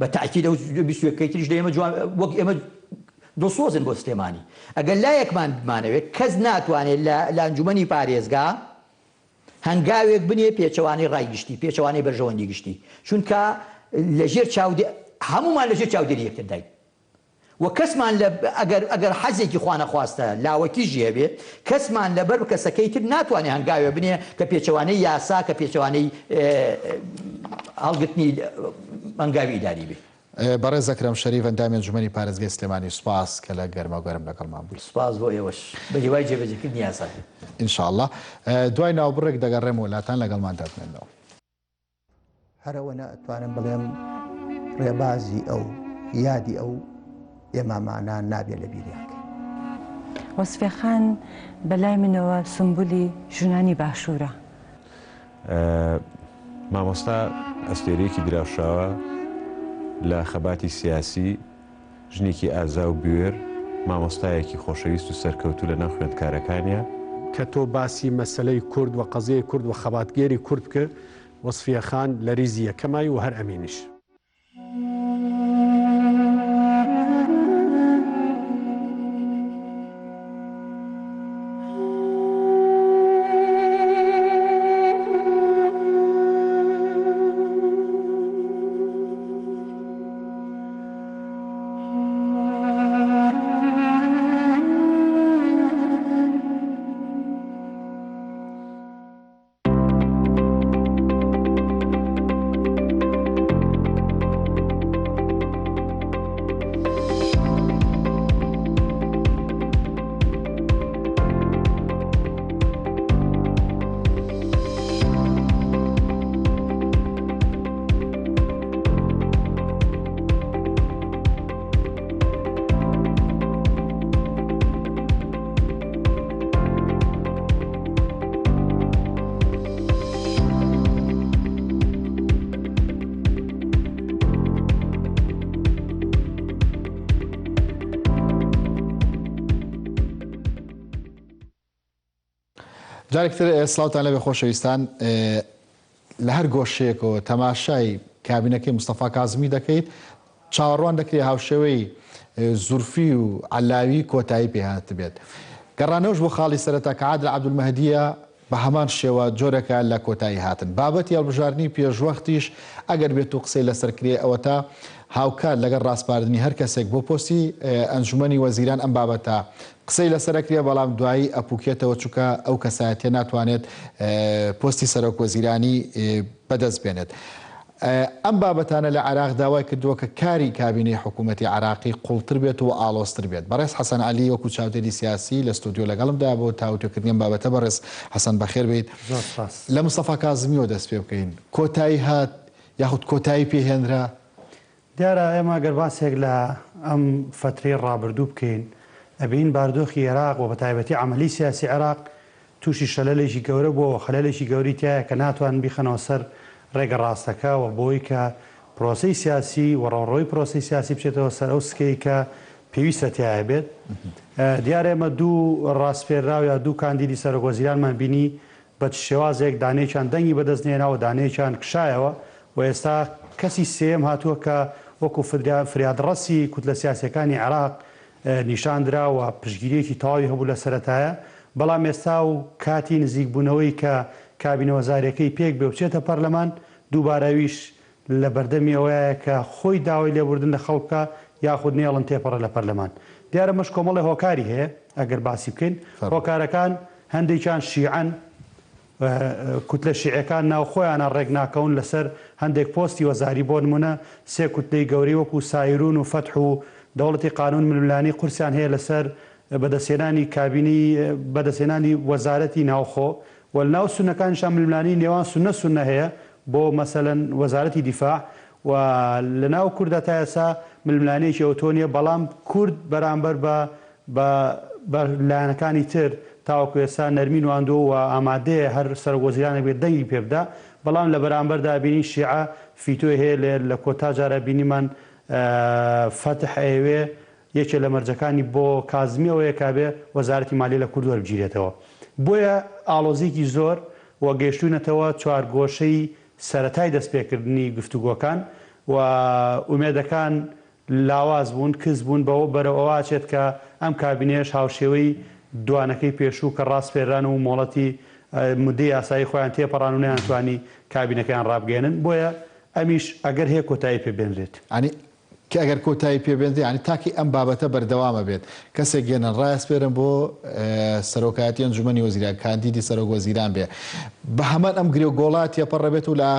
بە تاکید ئەو 21 تریش لە ئێمە وەک ئێمە دۆسۆزن بۆ سلێمانی ئەگەر لایەکمان بمانەوێت کەس ناتوانێت لە ئەنجومەنی پارێزگا هەنگاوێک بنێ پێچەوانی ڕایگشتی پێچەوانی بەرژەوەندی گشتی چونکە لەژێر چاودێ هەمومان لەژێر چاودێری یەکتردای و کەسمان ئەگەر حەزێکی خوانەخواستە لاوەکی ژێبێ کەسمان لەبەر کەسەکەی تر ناتوانێت هەنگاوێ بنێ کە پێچەوانەی یاسا کە پێچەوانەی هەڵگرتنی ئەنگاوی ئیداری بێ بەڕێز ئەکرەم شەریف ئەندامی ئەنجومەنی پارێزگای سلێمانی سوپاس کە لە گەرما و گەرم لەگەڵمان بوو سوپاس بۆ ئێوەش بە هیوای جێبەجێکردنی یاسا ئینشاءڵڵا دوای ناوبڕێک دەگەڕێم وڵاتان لەگەڵمان دادمێنەوە هەرەوە ئەتوانم بڵێم ڕێبازی ئەو یادی ئەو ئێمامانان نابێت لە بیریاکە وەسفێخان بەلای منەوە سمبولی ژنانی باشوورە مامۆستا ئەستێرەیەکی دراوشاوە لە خەباتی سیاسی ژنێکی ئازا و بوێر مامۆستایەکی خۆشەویست و سەرکەوتوو لە ناو خوێندکارەکانیە کە تۆ باسی مەسلەی کورد و قەزیەی کورد و خەباتگێری کورد کرد وەسفیەخان لە ریزی یەکەمای و هەر ئەمینش جارێکتر سڵاوتان لەبێ خۆشەویستان لە هەر گۆشەیەکەوە تەماشای کابینەکەی مستەفا کازمی دەکەیت چاوەڕوان دەکرێت هاوشێوەی زورفی و عەلاوی کۆتایی پێهات بێت گەڕانەوەش بۆ خاڵی سەرەتا کە عادل عەبدولمەهدیە بە هەمان شێوە جۆرەکە لە کۆتایی هاتن بابەتی هەڵبژاردننی پێشوەختیش ئەگەر بێت و قسەی لەسەرکرێ ئەوە تا هاوکات لەگەڵ ڕاستپاردننی هەر کەسێک بۆ پۆستی ئەنجومەنی وەزیران ئەم بابەتە قسەی لەسەرەکرێ بەڵام دوایی ئەپوکێتەوە چووکە ئەو کەسایەتێ ناتوانێت پۆستی سەرۆک وەزیرانی بەدەست بێنێت. ئەم بابەتانە لە عێراق داوای کردووە کە کاری کابینەی حکوومەتی عێراقی قوڵتر بێت و ئاڵۆزتر بێت. بەڕێز حەسەن عەلی وەکو چاودێری سیاسی لە ستودیۆ لەگەڵمدا بۆ تاوتۆکردنی بابەتە بەڕێز حەسەن بەخێر بێت. لە مستەفا کازمیەوە دەست پێ بکەین کۆتایی هات یاخود کۆتایی پێهێنرا. دیارە ئێمە گەر باسێک لە ئەم فترەی ڕابردوو بکەین ئەبین باردۆخی عێراق و بە تایبەتی عەمەلی سیاسی عێراق تووشی شەلەلێکی گەورە بووە و خەلەلێکی گەوری تایە کە ناتوان بیخەنەوە سەر ڕێگە ڕاستەکەەوە بۆی کە پرۆسی سیاسی و ڕۆڕۆی پرۆسی سیاسی بچێتەوە سەر ئەو سکەی کە پێویستە تایە بێت. دیارە ئێمە دوو ڕاستپێراو یا دوو کاندیدی سەرۆکوەزیرانمان بینی بە شێوازێک دانەیەکیان دەنگی بەدەستنێناوە دانەیەکیان کشایەوە و ئێستا کەسی سێم هاتووە کە وەکو فریادڕەسی کوتلە سیاسەکانی عێراق نیشاندراوە پشگیریەکی تەواوی هەبوو لە سەرەتایە، بەڵام ئێستا و کاتی نزیکبوونەوەی کە کابینەوەزارەکەی پێک بێ بچێتە پەرلەمان دووبارەویش لە بەردەمی ئەوەیە کە خۆی داوای لێبوردن لە خەڵکە یاخود نێڵن تێپەڕە لە پەرلەمان. دیارە مەش کۆمەڵی هۆکاری هەیە ئەگەر باسی بکەین، هۆکارەکان هەندێکیان شیعەن کوتلە شیعەکان ناوخۆیانە ڕێک ناکەون لەسەر هەندێک پۆستی وەزاری بۆ نمونە سێ کوتلەی گەوری وەکو سایرون و فەتح و دەوڵەتی قانون ململانی قورسیان هەیە لەسەر بەدەستێنانی کابینی بەدەستێنانی وەزارەتی ناوخۆ و ناو سونەکانیشان ململانی نێوان سونە هەیە بۆ مەسەلەن وەزارەتی دیفاع و لە ناو کوردە تا ئێستا ململانەیەکی ئۆتۆنیە، بەڵام کورد بەرامبەر بە لایەنەکانی تر تاوەکو ئێستا نەرمین واندۆ و ئامادەیە هەر سەرۆکوەزیرانێک بێت دەنگی پێبدا، بەڵام لە بەرامبەردا بینی شیعە فیتۆی هەیە لە کۆتا جارە بینیمان فەتح ئەوێ یەکێ لە مەرجەکانی بۆ کازمیەوەیە کابێ وەزارەتی مالی لە کورد وەربگیرێتەوە. بۆیە ئاڵۆزیکی زۆر و گەیشتوونەتەوە چوارگۆشەی سەرەتای دەستپێکردنی گفتوگۆکان و ئومێدەکان لاواز بوون کەس بوون بەوە بەرەوەواچێت کە ئەم کابینێش هاوشێوەی دوانەکەی پێشوو کە ڕاستپێران و مۆڵەتی مدەی یاسایی خۆیان تێپەڕان و نەیانتوانی کابینەکەیان ڕابگەێنن. بۆیە ئەمیش ئەگەر هەیە کۆتایی پێبێنرێت کە ئەگەر کۆتایی پێبێنێت ینی تاکی ئەم بابەتە بەردەوامە بێت کەسێک گێنن ڕاستپێرن بۆ سەرۆکایەتی ئەنجومەنی وەزیران کاندیدی سەرۆکوەزیران بێ بە هەمان ئەم گرێگۆڵاتیە پەڕەبێت و لە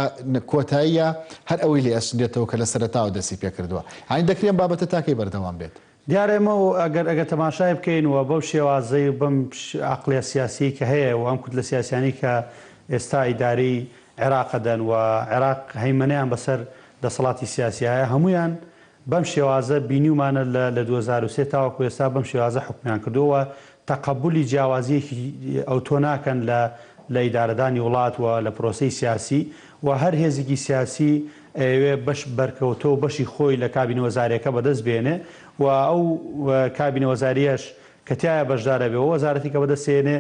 کۆتاییە هەر ئەوەی لێ ئەسندێتەوە کە لە سەرەتاوە دەستی پێکردووە. ینی دەکرێن بابەتە تاکەی بەردەوام بێت. دیارێمە و ئەگەر تەماشای بکەین و بەو شێوازەی بەم عقلە سیاسی کە هەیە و ئەم کوتلە سیاسیانی کە ئێستا ئیداری عێراقەدەن و عێراق هەیمەنیان بەسەر دەسەڵاتی سیاسیایە هەمویان بەم شێوازە بینیومانە لە 2023 تاوەکو ئێستا بەم شێوازە حکمیان کردووە تەقەبولی جیاوازیەکی ئەوتۆ ناکەن لە ئیدارەدانی وڵات و لە پرۆسەی سیاسی و هەر هێزێکی سیاسی ئەوێ بەش بەرکەوتە و بەشی خۆی لە کابینەوەزاریەکە بەدەست بێنێ و ئەو کابینەوەزاریەش کە تایە بەشدارە بێ و وەزارەتی کە بەدەستێنێ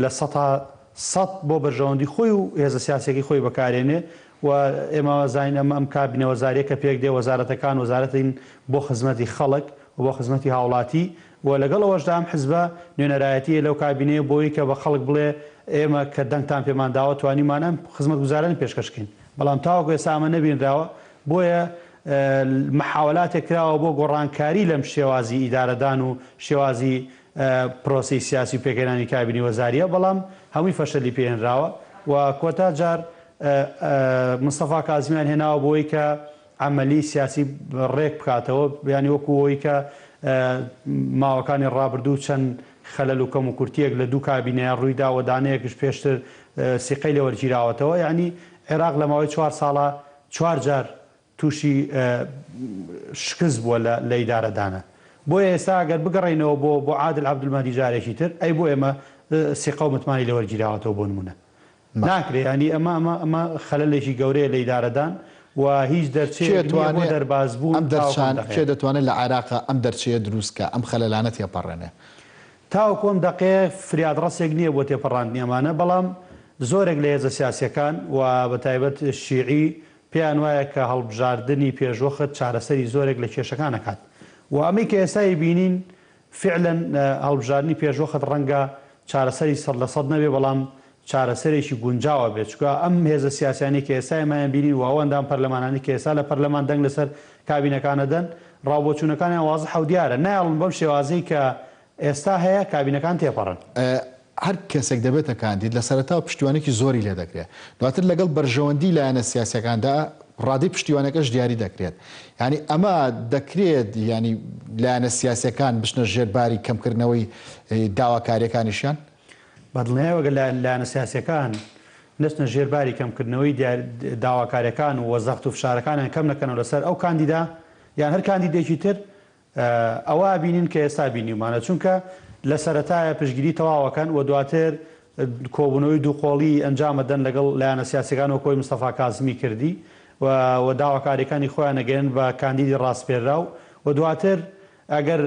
لە 100 بۆ بەرژەوەندی خۆی و هێزە سیاسێکی خۆی بەکارێنێ و ئێمە زین ئەم کابینەوەزاریە کە پێک دێ وەزارەتەکان وەزارەتین بۆ خزمەتی خەڵک و بۆ خزمەتی هاوڵاتی و لەگەڵەوەشدا ئەم حزبە نوێنەرایەتیە لەو کابینەیە بۆی کە بە خەڵک بڵێ ئێمە کە دەنگتان پێمان داوە توانیمان ئەم خزمەت گوزارانی پێشکەشکەین، بەڵام تاوەکو ئێستا ئەمە نەبینراوە. بۆیە محاولاتێک کراوە بۆ گۆڕانکاری لەم شێوازی ئیدارەدان و شێوازی پرۆسی سیاسی و پێکەێنانی کابینی وەزاریە، بەڵام هەمووی فەشەلی پێهێنراوە و کۆتا جار مستەفا کازمیان هێناوە بۆی کە عملی سیاسی ڕێک بکاتەوە، بیانی وەکوەوەی کە ماوەکانی ڕابردوو چەند خەلەل و کەم و کورتیەک لە دوو کابینەیە ڕوویدا و دانەیەکش پێشتر سیقەی لە وەرگیراوەتەوە. یعنی عێراق لە ماوەی 4 ساڵە 4 جار تووشی شکست بووە لە ئیدارەدانە. بۆیە ئێستا ئەگەر بگەڕێنەوە بۆ عادل عەبدولمەهدی جارێکی تر ئەی بۆ ئێمە سیقە و متمانی لە وەرگیراوەتەوە بۆ نمونە ناکرێ. ینی ئەمە خەلەلێکی گەورەیە لە ئیدارەدان و هیچ دەرچێت دەرباز بوو ئەم کێ دەتوانێت لە عێراق ئەم دەرچەیە دروستکە ئەم خەلەلانە تێپەڕێنێ. تاوەکۆم دەقەیە فریادڕەسێک نییە بۆ تێپەڕاندنی ئەمانە، بەڵام زۆرێک لە هێزە سیاسیەکان و بەتایبەت شیعی پێیان وایە کە هەڵبژاردننی پێشوەخت چارەسەری زۆرێک لە کێشەکان ئەکات و ئەمی کە ئێستای بینین فعلەن هەڵبژاردننی پێشوەخت ڕەنگە چارەسەری 100% نەبێ، بەڵام چارەسەرێکی گونجاوە بێت، چکە ئەم هێزە سیاسیانی کە ئێستا ئێمەیان بینین و ئەوەندام پەرلەمانانی کە ئێستا لە پەرلەمان دەنگ لەسەر کابینەکانەدەن ڕاوبۆچوونەکانیان وازە حەودیارە نایڵن بەم شێوازەی کە ئێستا هەیە کابینەکان تێپەڕن. هەر کەسێک دەبێتە کاندید لە سەرەتا پشتیوانێکی زۆری لێ دەکرێت، دواتر لەگەڵ بەرژەوەندی لایەنە سیاسەکاندا ڕادی پشتیوانەکەش دیاری دەکرێت. ینی ئەمە دەکرێت ینی لایەنە سیاسەکان بشنە ژێرباری کەمکردنەوەی داواکاریەکانیشیان بەدڵنیایەوەگە لایەنە سیاسەکان نستنە ژێرباری کەمکردنەوەی داواکاریەکان و وەزەخت و فشارەکانیان کەم نەکەنەوە لەسەر ئەو کاندیدا یان هەر کاندیدێکی تر ئەوە بینین کە ئێستا بینیمانە، چونکە لە سەرەتایە پشتگیری تەواوەکەن و دواتر کۆبوونەوەی دووقۆڵی ئەنجامەدەن لەگەڵ لایەنە سیاسەکانەوە کۆی مستەفا کازمی کردی و داواکاریەکانی خۆیان نەگەێن بە کاندیدی ڕاستپێراو و دواتر ئەگەر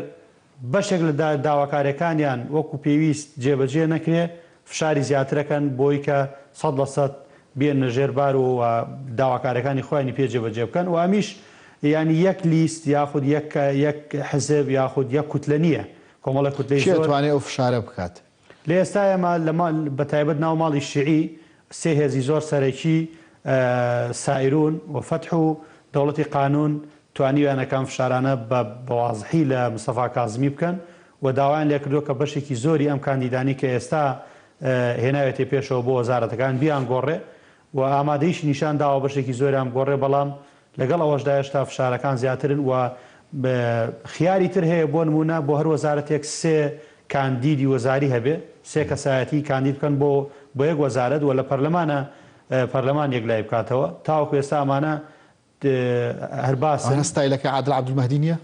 بەشێک لە داواکاریەکانیان وەکو پێویست جێبەجێ نەکرێ فشاری زیاترەکەن بۆی کە 100% بێنە ژێربار و داواکاریەکانی خۆیانی پێ جێبەجێ بکەن و ئەمیش ینی یەک لیست یاخود یەک حزب یاخود یەک کوتلە نییە کۆمەڵە کوتلەی توانێت ئەو فشارە بکات لە ئێستا ئێمە بە تایبەت ناو ماڵی شیعی سێ هێزی زۆر سەرەکی سائیرون و فتح و دەوڵەتی قانون توانیویانەکان فشارانە بە بەوازحی لە مستەفا کازمی بکەن و داوایان لێ کردو کە بەشێکی زۆری ئەم کاندیدانی کە ئێستا هێناوێتی پێشەوە بۆ وەزارەتەکان بیان گۆڕێ و ئامادەیش نیشان داوە بەشێکی زۆریان گۆڕێ بەڵام لەگەڵ ئەوەشدا هێشتا فشارەکان زیاترن و خیاری تر هەیە بۆ نمونە بۆ هەر وەزارەتێک سێ کاندیدی وەزاری هەبێ سێ کەسایەتی کاندید بکەن بۆ یەک وەزارەت و لە پەرلەمان یەکلای بکاتەوە تاوەکو ئێستا ئەمانە هەر باسن ستایلەکە عادل عەبدولمەهدی نییە؟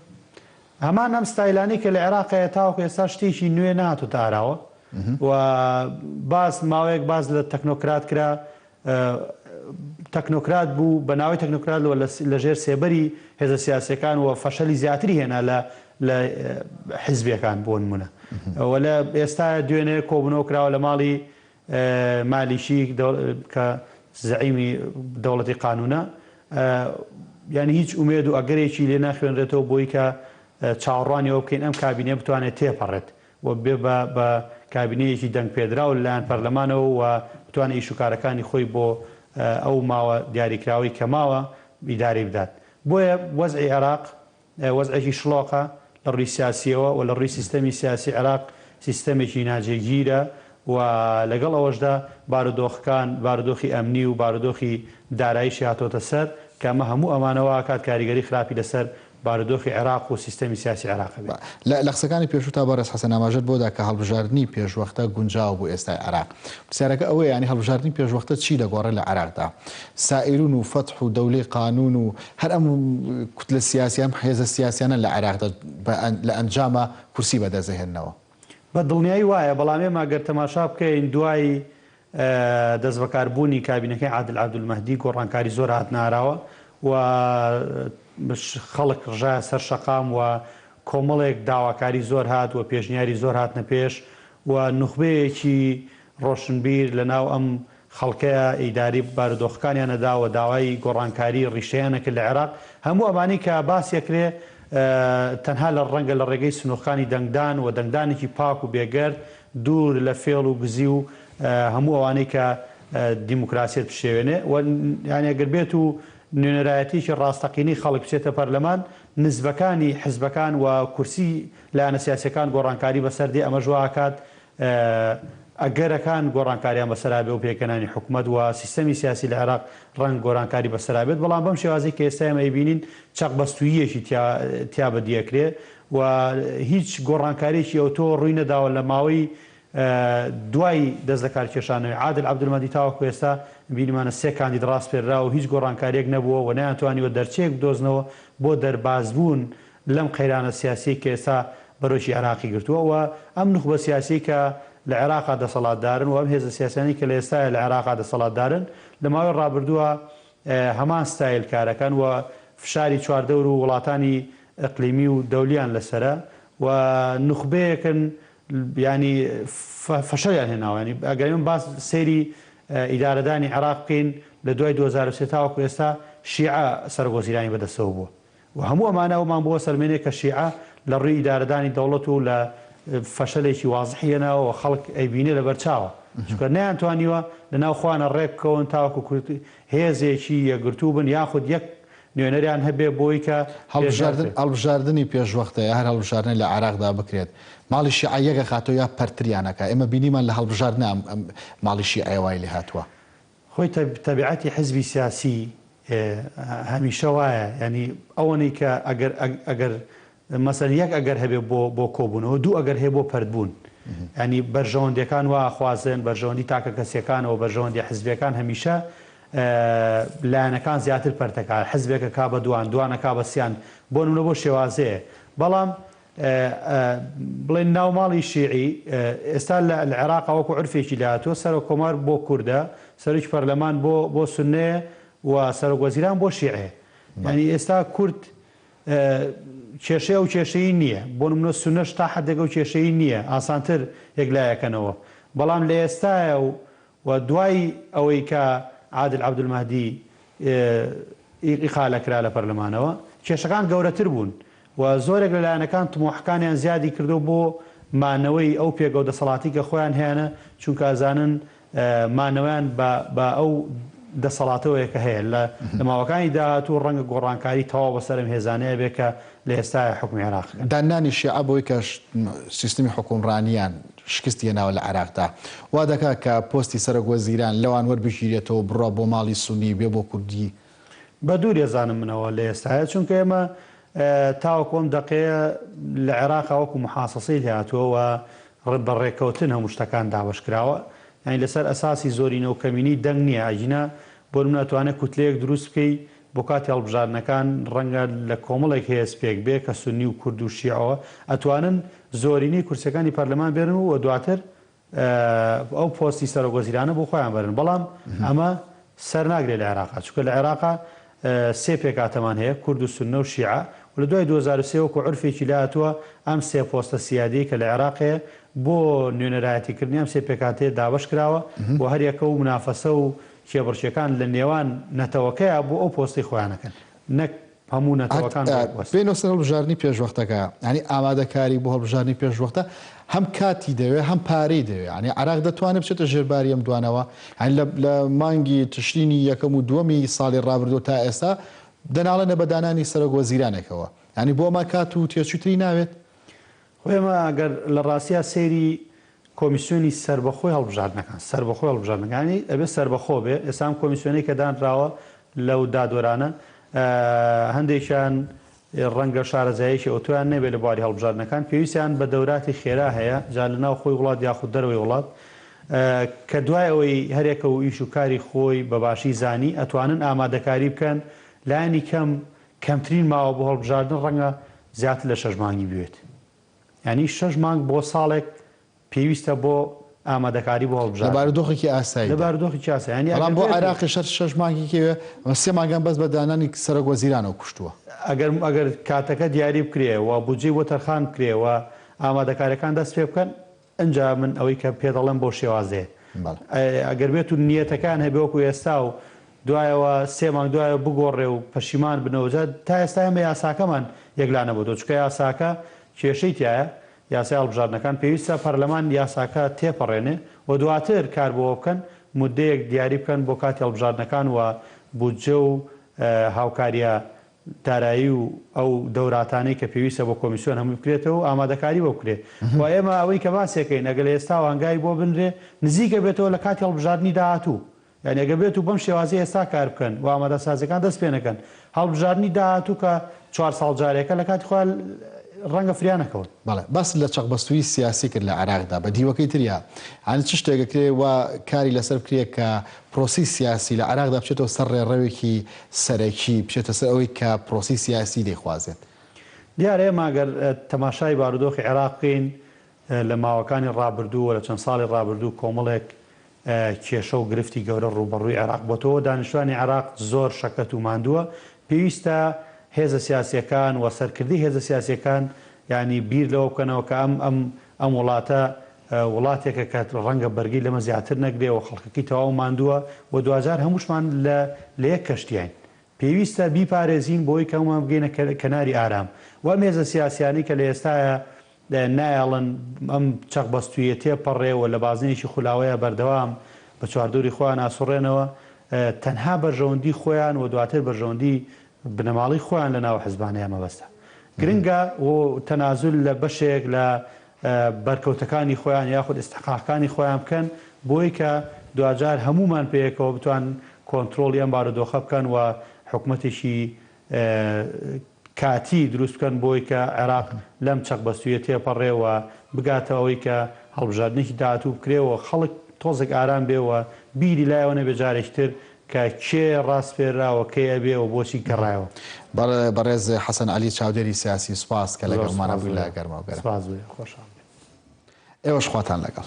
هەمان ئەم ستایلانی کە لە عێراقەیە تاوەکو ئێستا شتێکی نوێ نهاتوتە ئاراوە و ماوەیەک باز لە تەکنۆکرات کرا تەکنۆکرات بوو بە ناوی تەکنۆکرات لە ژێر سێبەری هێزە سیاسەکان و فەشەلی زیاتری هێنا لە حیزبیەکان بۆ نمونە و لە ئێستا دوێنێ کۆبوونەوە کراوە لە ماڵی مالیشی کە زعیمی دەوڵەتی قانونە یعنی هیچ ئومێد و ئەگەرێکی لێ ناخوێنرێتەوە بۆی کە چاوەڕوانیەوە بکەین ئەم کابینێ بتوانێت تێپەڕێت و بێ بە کابینەیەکی دەنگ پێدراوە لەلایەن پەرلەمانەوە و بتوانێت ئیشوکارەکانی خۆی بۆ ئەو ماوە دیاریکراوی کە ماوە بیداری بدات بۆیە وەزعی عێراق وەزعێکی شڵۆقە لە ڕووی سیاسیەوە و لە ڕووی سیستەمی سیاسی عێراق سیستەمێکی ناجێگیرە و لەگەڵ ئەوەشدا بارودۆخەکان بارودۆخی ئەمنی و بارودۆخی داراییشی هاتۆتە سەر کە ئەمە هەموو ئەمانەوە کات کاریگەری خراپی لەسەر بارودۆخی عێراق و سیستەمی سیاسی عێراق بێت. لە قسەکانی پێشوو تا بەڕێز حەسەن ئاماژەت بۆدا کە هەڵبژاردننی پێشوەختە گونجاو بۆ ئێستای عێراق پرسیارەکە ئەوەیە ینی هەڵبژاردننی پێشوەختە چی دەگۆڕێت لە عێراقدا سائیرون و فتح و دەولەی قانون و هەر ئەم کوتلە سیاسی ئەم حێزە سیاسیانە لە عێراقدا لە ئەنجامە کورسی بەدەستهێننەوە بە دڵنیایی وایە بەڵام ئێمە ئەگەر تەماشا بکەین دوای دەست بەکاربوونی کابینەکەی عادل عەبدولمەهدی گۆڕانکاری زۆر هات ناراوە و خەڵک ڕژایە سەر شەقام و کۆمەڵێک داواکاری زۆر هات و پێشنیاری زۆر هاتنە پێش و نوخبەیەکی ڕۆشنبیر لە ناو ئەم خەڵکەیە ئیداری بارودۆخەکانیانەدا و داوای گۆڕانکاری ڕیشەیانەکرد لە عێراق هەموو ئەمانی کە باسیەکرێ تەنها لە ڕەنگە لە ڕێگەی سنوورخانی دەنگدان و دەنگدانێکی پاک و بێگەرد دوور لە فێڵ و گزی و هەموو ئەوانەی کە دیموکراسیت پشێوێنێ و یانە گەر بێت و نوێنەرایەتیکی ڕاستەقینی خەڵک بچێتە پەرلەمان نزبەکانی حزبەکان و کورسی لایەنە سیاسەکان گۆڕانکاری بەسەردێ ئەمە ژواکات ئەگەرەکان گۆڕانکاریان بەسەرابێ و پێکەنانی حکوومەت و سیستەمی سیاسی لە عێراق ڕەنگ گۆڕانکاری بەسەرابێت بەڵام بەم شێوازی کە ئێستا ئێمە بینین چەق بەستویەکی تیا بەدیەکرێ و هیچ گۆڕانکاریی ئەوتۆ ڕووی نەداوە لە ماوەی دوای دەست لە کارکێشانەوەی عادل عەبدولمەهدی تاوەکو ئێستا بینیمانە سێ کاندید ڕاستپێررا و هیچ گۆڕانکاریەک نەبووە و نەیانتوانیوە دەرچێک بدۆزنەوە بۆ دەربازبوون لەم قەیرانە سیاسی کە ئێستا بەرۆشی عێراقی گرتووە و ئەم نوخبە سیاسی کە لە عێراقا دەسەڵاتدارن و ئەم هێزە سیاسانی کە لە ئێستاە لە عێراقا دەسەڵاتدارن لە ماوەی ڕابردووە هەمان ستایل کارەکەن و فشاری چواردەور و وڵاتانی ئەقلیمی و دەولیان لەسرە و نوخبەیەکن ینی فەشەلیان هێناوانی ئەگەر باس سەیری ئیدارەدانی عێراق بکەین لە دوای 2023 تاوەکو ئێستا شیعە سەرگۆزیرانی بەدەستەوە بووە و هەموو ئەمانەوەمان بۆ سەرمێنێک کە شیعە لە ڕووی ئیدارەدانی دەوڵەت و لە فەشەلێکی وازحیەنەوە و خەڵک ئەیبینێ لە بەرچاوە چونکە نەیانتوانیوە لە ناو خوانە ڕێککەون تاوەکو هێزێکی یەکگرتوو بن یاخود یەک نوێنەریان هەبێ بۆی کە هەڵبژاردننی پێشوەختە هەر هەڵبژاردن لە عێراقدا بکرێت ماڵی شیعەیەکە خاتۆ یا پەرتریانەکە ئێمە بینیمان لە هەڵبژاردن ماڵی شیعەوای لێ هاتووە خۆی تەبیعەتی حزبی سیاسی هەمیشە وایە ینی ئەوەی کە ئەگەر مەسەن یەک ئەگەر هەبێ بۆ کۆبوونەوە دوو ئەگەر هەیە بۆ پەردبوون ینی بەرژەوەندەکان وا خوازن بەرژەوەندی تاکە کەسیەکانەوە بەرژەوەندی حزبەکان هەمیشە لایەنەکان زیاتر پەرتەکە حزبێکە کا بە دوانە کا بەسییان بۆ نمونە بۆ شێوازەیە بەڵام بڵێن ناوماڵی شیعی ئێستا لە عێراق وەکو عرفێکی لاتوە سەرۆک کۆمار بۆ کووردە سەرۆکی پەرلەمان بۆ سونەیە و سەرۆک وەزیران بۆ شیعێ ینی ئێستا کورد کێشەیە و کێشەیی نییە بۆ نمونە سونەش تا حدێکە و کێشەیی نییە ئاسانتر یەکلایەکەنەوە بەڵام لە ئێستایە و دوای ئەوەی کە عادل عەبدولمەهدی ئیقالەکرا لە پەرلەمانەوە کێشەکان گەورەتر بوون و زۆرێک لەلایەنەکان تمۆحەکانیان زیادی کردو بۆ مانەوەی ئەو پێگە و دەسەڵاتی کە خۆیان هێنە چونکە ئازانن مانەوەیان بە ئەو دەسەڵاتەوەیەکە هەیە لە ماوەکانی داهاتوو ڕەنگە گۆڕانکاری تەواو بەسەرم هێزانەیە بێ کە لە ئێستای حکومی عێراق دانانی شیعە بۆی کە سیستمی حکومڕانیان شکستی هێناوە لە عێراقدا وا دەکات کە پۆستی سەرۆک وەزیران لەوان وەربگیرێتەوە بڕوا بۆ ماڵی سونی بێ بۆ کوردی بە دوور ێزانم منەوە لە ئێستاە چونکە ئێمە تاوەکۆم دەقەیە لە عێراق وەکو محاسەسەی هاتووە بەڕێکەوتن هەموو شتەکان داوەشکراوە یعنی لەسەر ئەساسی زۆرینە و کەمینی دەنگ نییە ئاژینە بۆ من ناتوانێت کوتلەیەک دروست بکەی بۆ کاتی هەڵبژاردنەکان ڕەنگە لە کۆمەڵێک هەیە سپێک بێ کە سونی و کورد و شیعەوە ئەتوانن زۆرینەی کورسەکانی پەرلەمان بێنن و دواتر ئەو پۆستی سەرۆک وەزیرانە بۆ خۆیان بەرن بەڵام ئەمە سەر ناگرێت لە عێراقا چونکە لە عێراقا سێ پێکاتەمان هەیە کورد و سونە و شیعە و لە دوای 2023 وەکو عرفێکی لاتووە ئەم سێ پۆستە سیادی کە لە عێراقەیە بۆ نوێنەرایەتیکردنی ئەم سێ پێکاتەیە دابش کراوە و هەریەکە و منافەسە و کێبڕچیەکان لە نێوان نەتەوەکەیە بۆ ئەو پۆستی خۆیانەکەن نەک هەموو نەتەوەکان بێنەوە سەر هەڵبژاردننی پێشوەختەکە ینی ئامادەکاری بۆ هەڵبژاردننی پێشوەختە هەم کاتی دەوێت هەم پارەی دەوێت ینی عێراق دەتوانێت بچێتە ژێرباری ئەم دوانەوە لە مانگی تشرینی یەکەم و دووەمی ساڵی ڕابردوو تا ئێستا دەناڵەنە بەدانانی سەرۆک وەزیرانێکەوە ینی بۆ ئەمە کات و تێچووتری ناوێت خۆێمە ئەگەر لە ڕاستیە سەیری کۆمیسیۆنی سربەخۆی هەڵبژاردنەکان سربەخۆی هەڵبژاردنەکانی ئەبێ سربەخۆ بێ ئێستا کۆمیسیۆنی کە دانراوە لەو دادوەرانە هەندێکیان ڕەنگە شارەزاییەکی ئۆتۆیان نەبێت لە بواری هەڵبژاردنەکان پێویستیان بە دەوراتی خێرا هەیە جا لەناو خۆی وڵات یاخود دەرەوەی وڵات کە دوای ئەوەی هەرێکە و ئیش و کاری خۆی بەباشی زانی ئەتوانن ئامادەکاری بکەن لایانی کەمترین ماوە بۆ هەڵبژاردن ڕەنگە زیاتر لە 6 مانگی بوێت ینی 6 مانگ بۆ ساڵێک پێویستە بۆ ئامادەکاری بۆ هەڵبژاردن لە بارودۆخێکی ئاسایی لە بارودۆخی ئاسایی بەڵام بۆ عێراقی 6 مانگی سێ مانگان بەس بە دانانی سەرۆک وەزیرانەوە کوشتووە ئەگەر کاتەکە دیاری بکرێەوە بودجێ بۆ تەرخان بکرێەوە ئامادەکاریەکان دەست پێ بکەن ئەنجا من ئەوەی کە پێ دەڵێم بۆ شێوازەیە ئەگەر بێت و نیەتەکان هەبێوەکو ئێستا و دوایەوە سێ مانگ دوایە بگۆڕێ و پەشیمان بنەوەجە تا ئێستا ئێمە یاساکەمان یەکلانە بۆ چکە یاساکە کێشەی تایە یاسای هەڵبژاردنەکان پێویستە پەرلەمان یاساکە تێپەڕێنێ و دواتر کار بۆ بکەن مودەیەک دیاری بکەن بۆ کاتی هەڵبژاردنەکان و بودجە و هاوکاریە دارایی و ئەو دەوراتانەی کە پێویستە بۆ کۆمیسیۆن هەموو بکرێتەوە ئامادەکاری بۆ بکرێت و ئێمە ئەوەی کە باسێکەین ئەگەر لە ئێستا وانگای بۆ بنرێ نزیکە بێتەوە لە کاتی هەڵبژاردننی داهاتوو یعنی ئەگە بێت و بەم شێوازی ئێستا کار بکەن و ئامادەسازەکان دەست پێ نەکەن هەڵبژاردننی داهاتوو کە 4 ساڵ جارێکە لە کاتی خۆیان ڕەنگە فریانەکەوت بەڵێ باس لە چەقبەستووی سیاسی کرد لە عێراقدا بە دیوەکەی تریا هەن چ شتێکەکرێ و کاری لەسەر بکرێ کە پرۆسی سیاسی لە عێراقدا بچێتەوە سەر ڕێڕەوێکی سەرەکی بچێتە سەر ئەوەی کە پرۆسی سیاسی دەیخوازێت دیارە ئێماگەر تەماشای بارودۆخی عێراق بکەین لە ماوەکانی ڕابردوو لە چەند ساڵی ڕابردوو کۆمەڵێک کێشە و گرفتی گەورە ڕوبەڕووی عێراق بۆتەوە دانیشتوانی عێراق زۆر شەکەت و ماندووە پێویستە هێزە سیاسیەکان و سەرکردی هێزە سیاسیەکان ینی بیر لەوە بکەنەوە کە ئەم وڵاتە وڵاتێکە کە ڕەنگە بەرگی لەمە زیاتر نەگرێ و خەڵکەکەی تەواو ماندووە و دوجار هەمووشمان لە یەک کەشتیان پێویستە بیپارێزین بۆی کە هەمومان بگەینە کەناری ئارام و هێزە سیاسیانی کە لە ئێستاە نایڵن ئەم چەقبەستویە تێپەڕێەوە لە بازنێکی خولاوەیە بەردەوام بە چواردووری خۆیان ئاسوڕێنەوە تەنها بەرژەوەندی خۆیان و دواتر بەرژەوەندی بنەماڵی خۆیان لە ناو حیزبانەیە مەبەستە گرنگە و تەنازل لە بەشێک لە بەرکەوتەکانی خۆیان یاخود ئستحقاقەکانی خۆیان بکەن بۆی کە دوجار هەمومان پێیەکەوە بتوان کۆنتترۆڵی ئەم بارودۆخە بکەن و حکوومەتێکی کاتی دروست بکەن بۆی کە عێراق لەم چەقبەستویە تێپەڕێەوە بگاتەوەی کە هەڵبژاردنێکی داهاتوو بکرێەوە خەڵک تۆزێک ئارام بێەوە بیری لایەوە نەبێ جارێکتر کە کێ ڕاستپێراوە کێ ئەبێ و بۆچی کەڕایەوە. بەڕێز حەسەن عەلی چاودێری سیاسی سوپاس کە لەگەڵمانە بووی لە گەرماوگەرە. سپاس بێ خۆشحاڵ. ئێوەش خواتان لەگەڵ.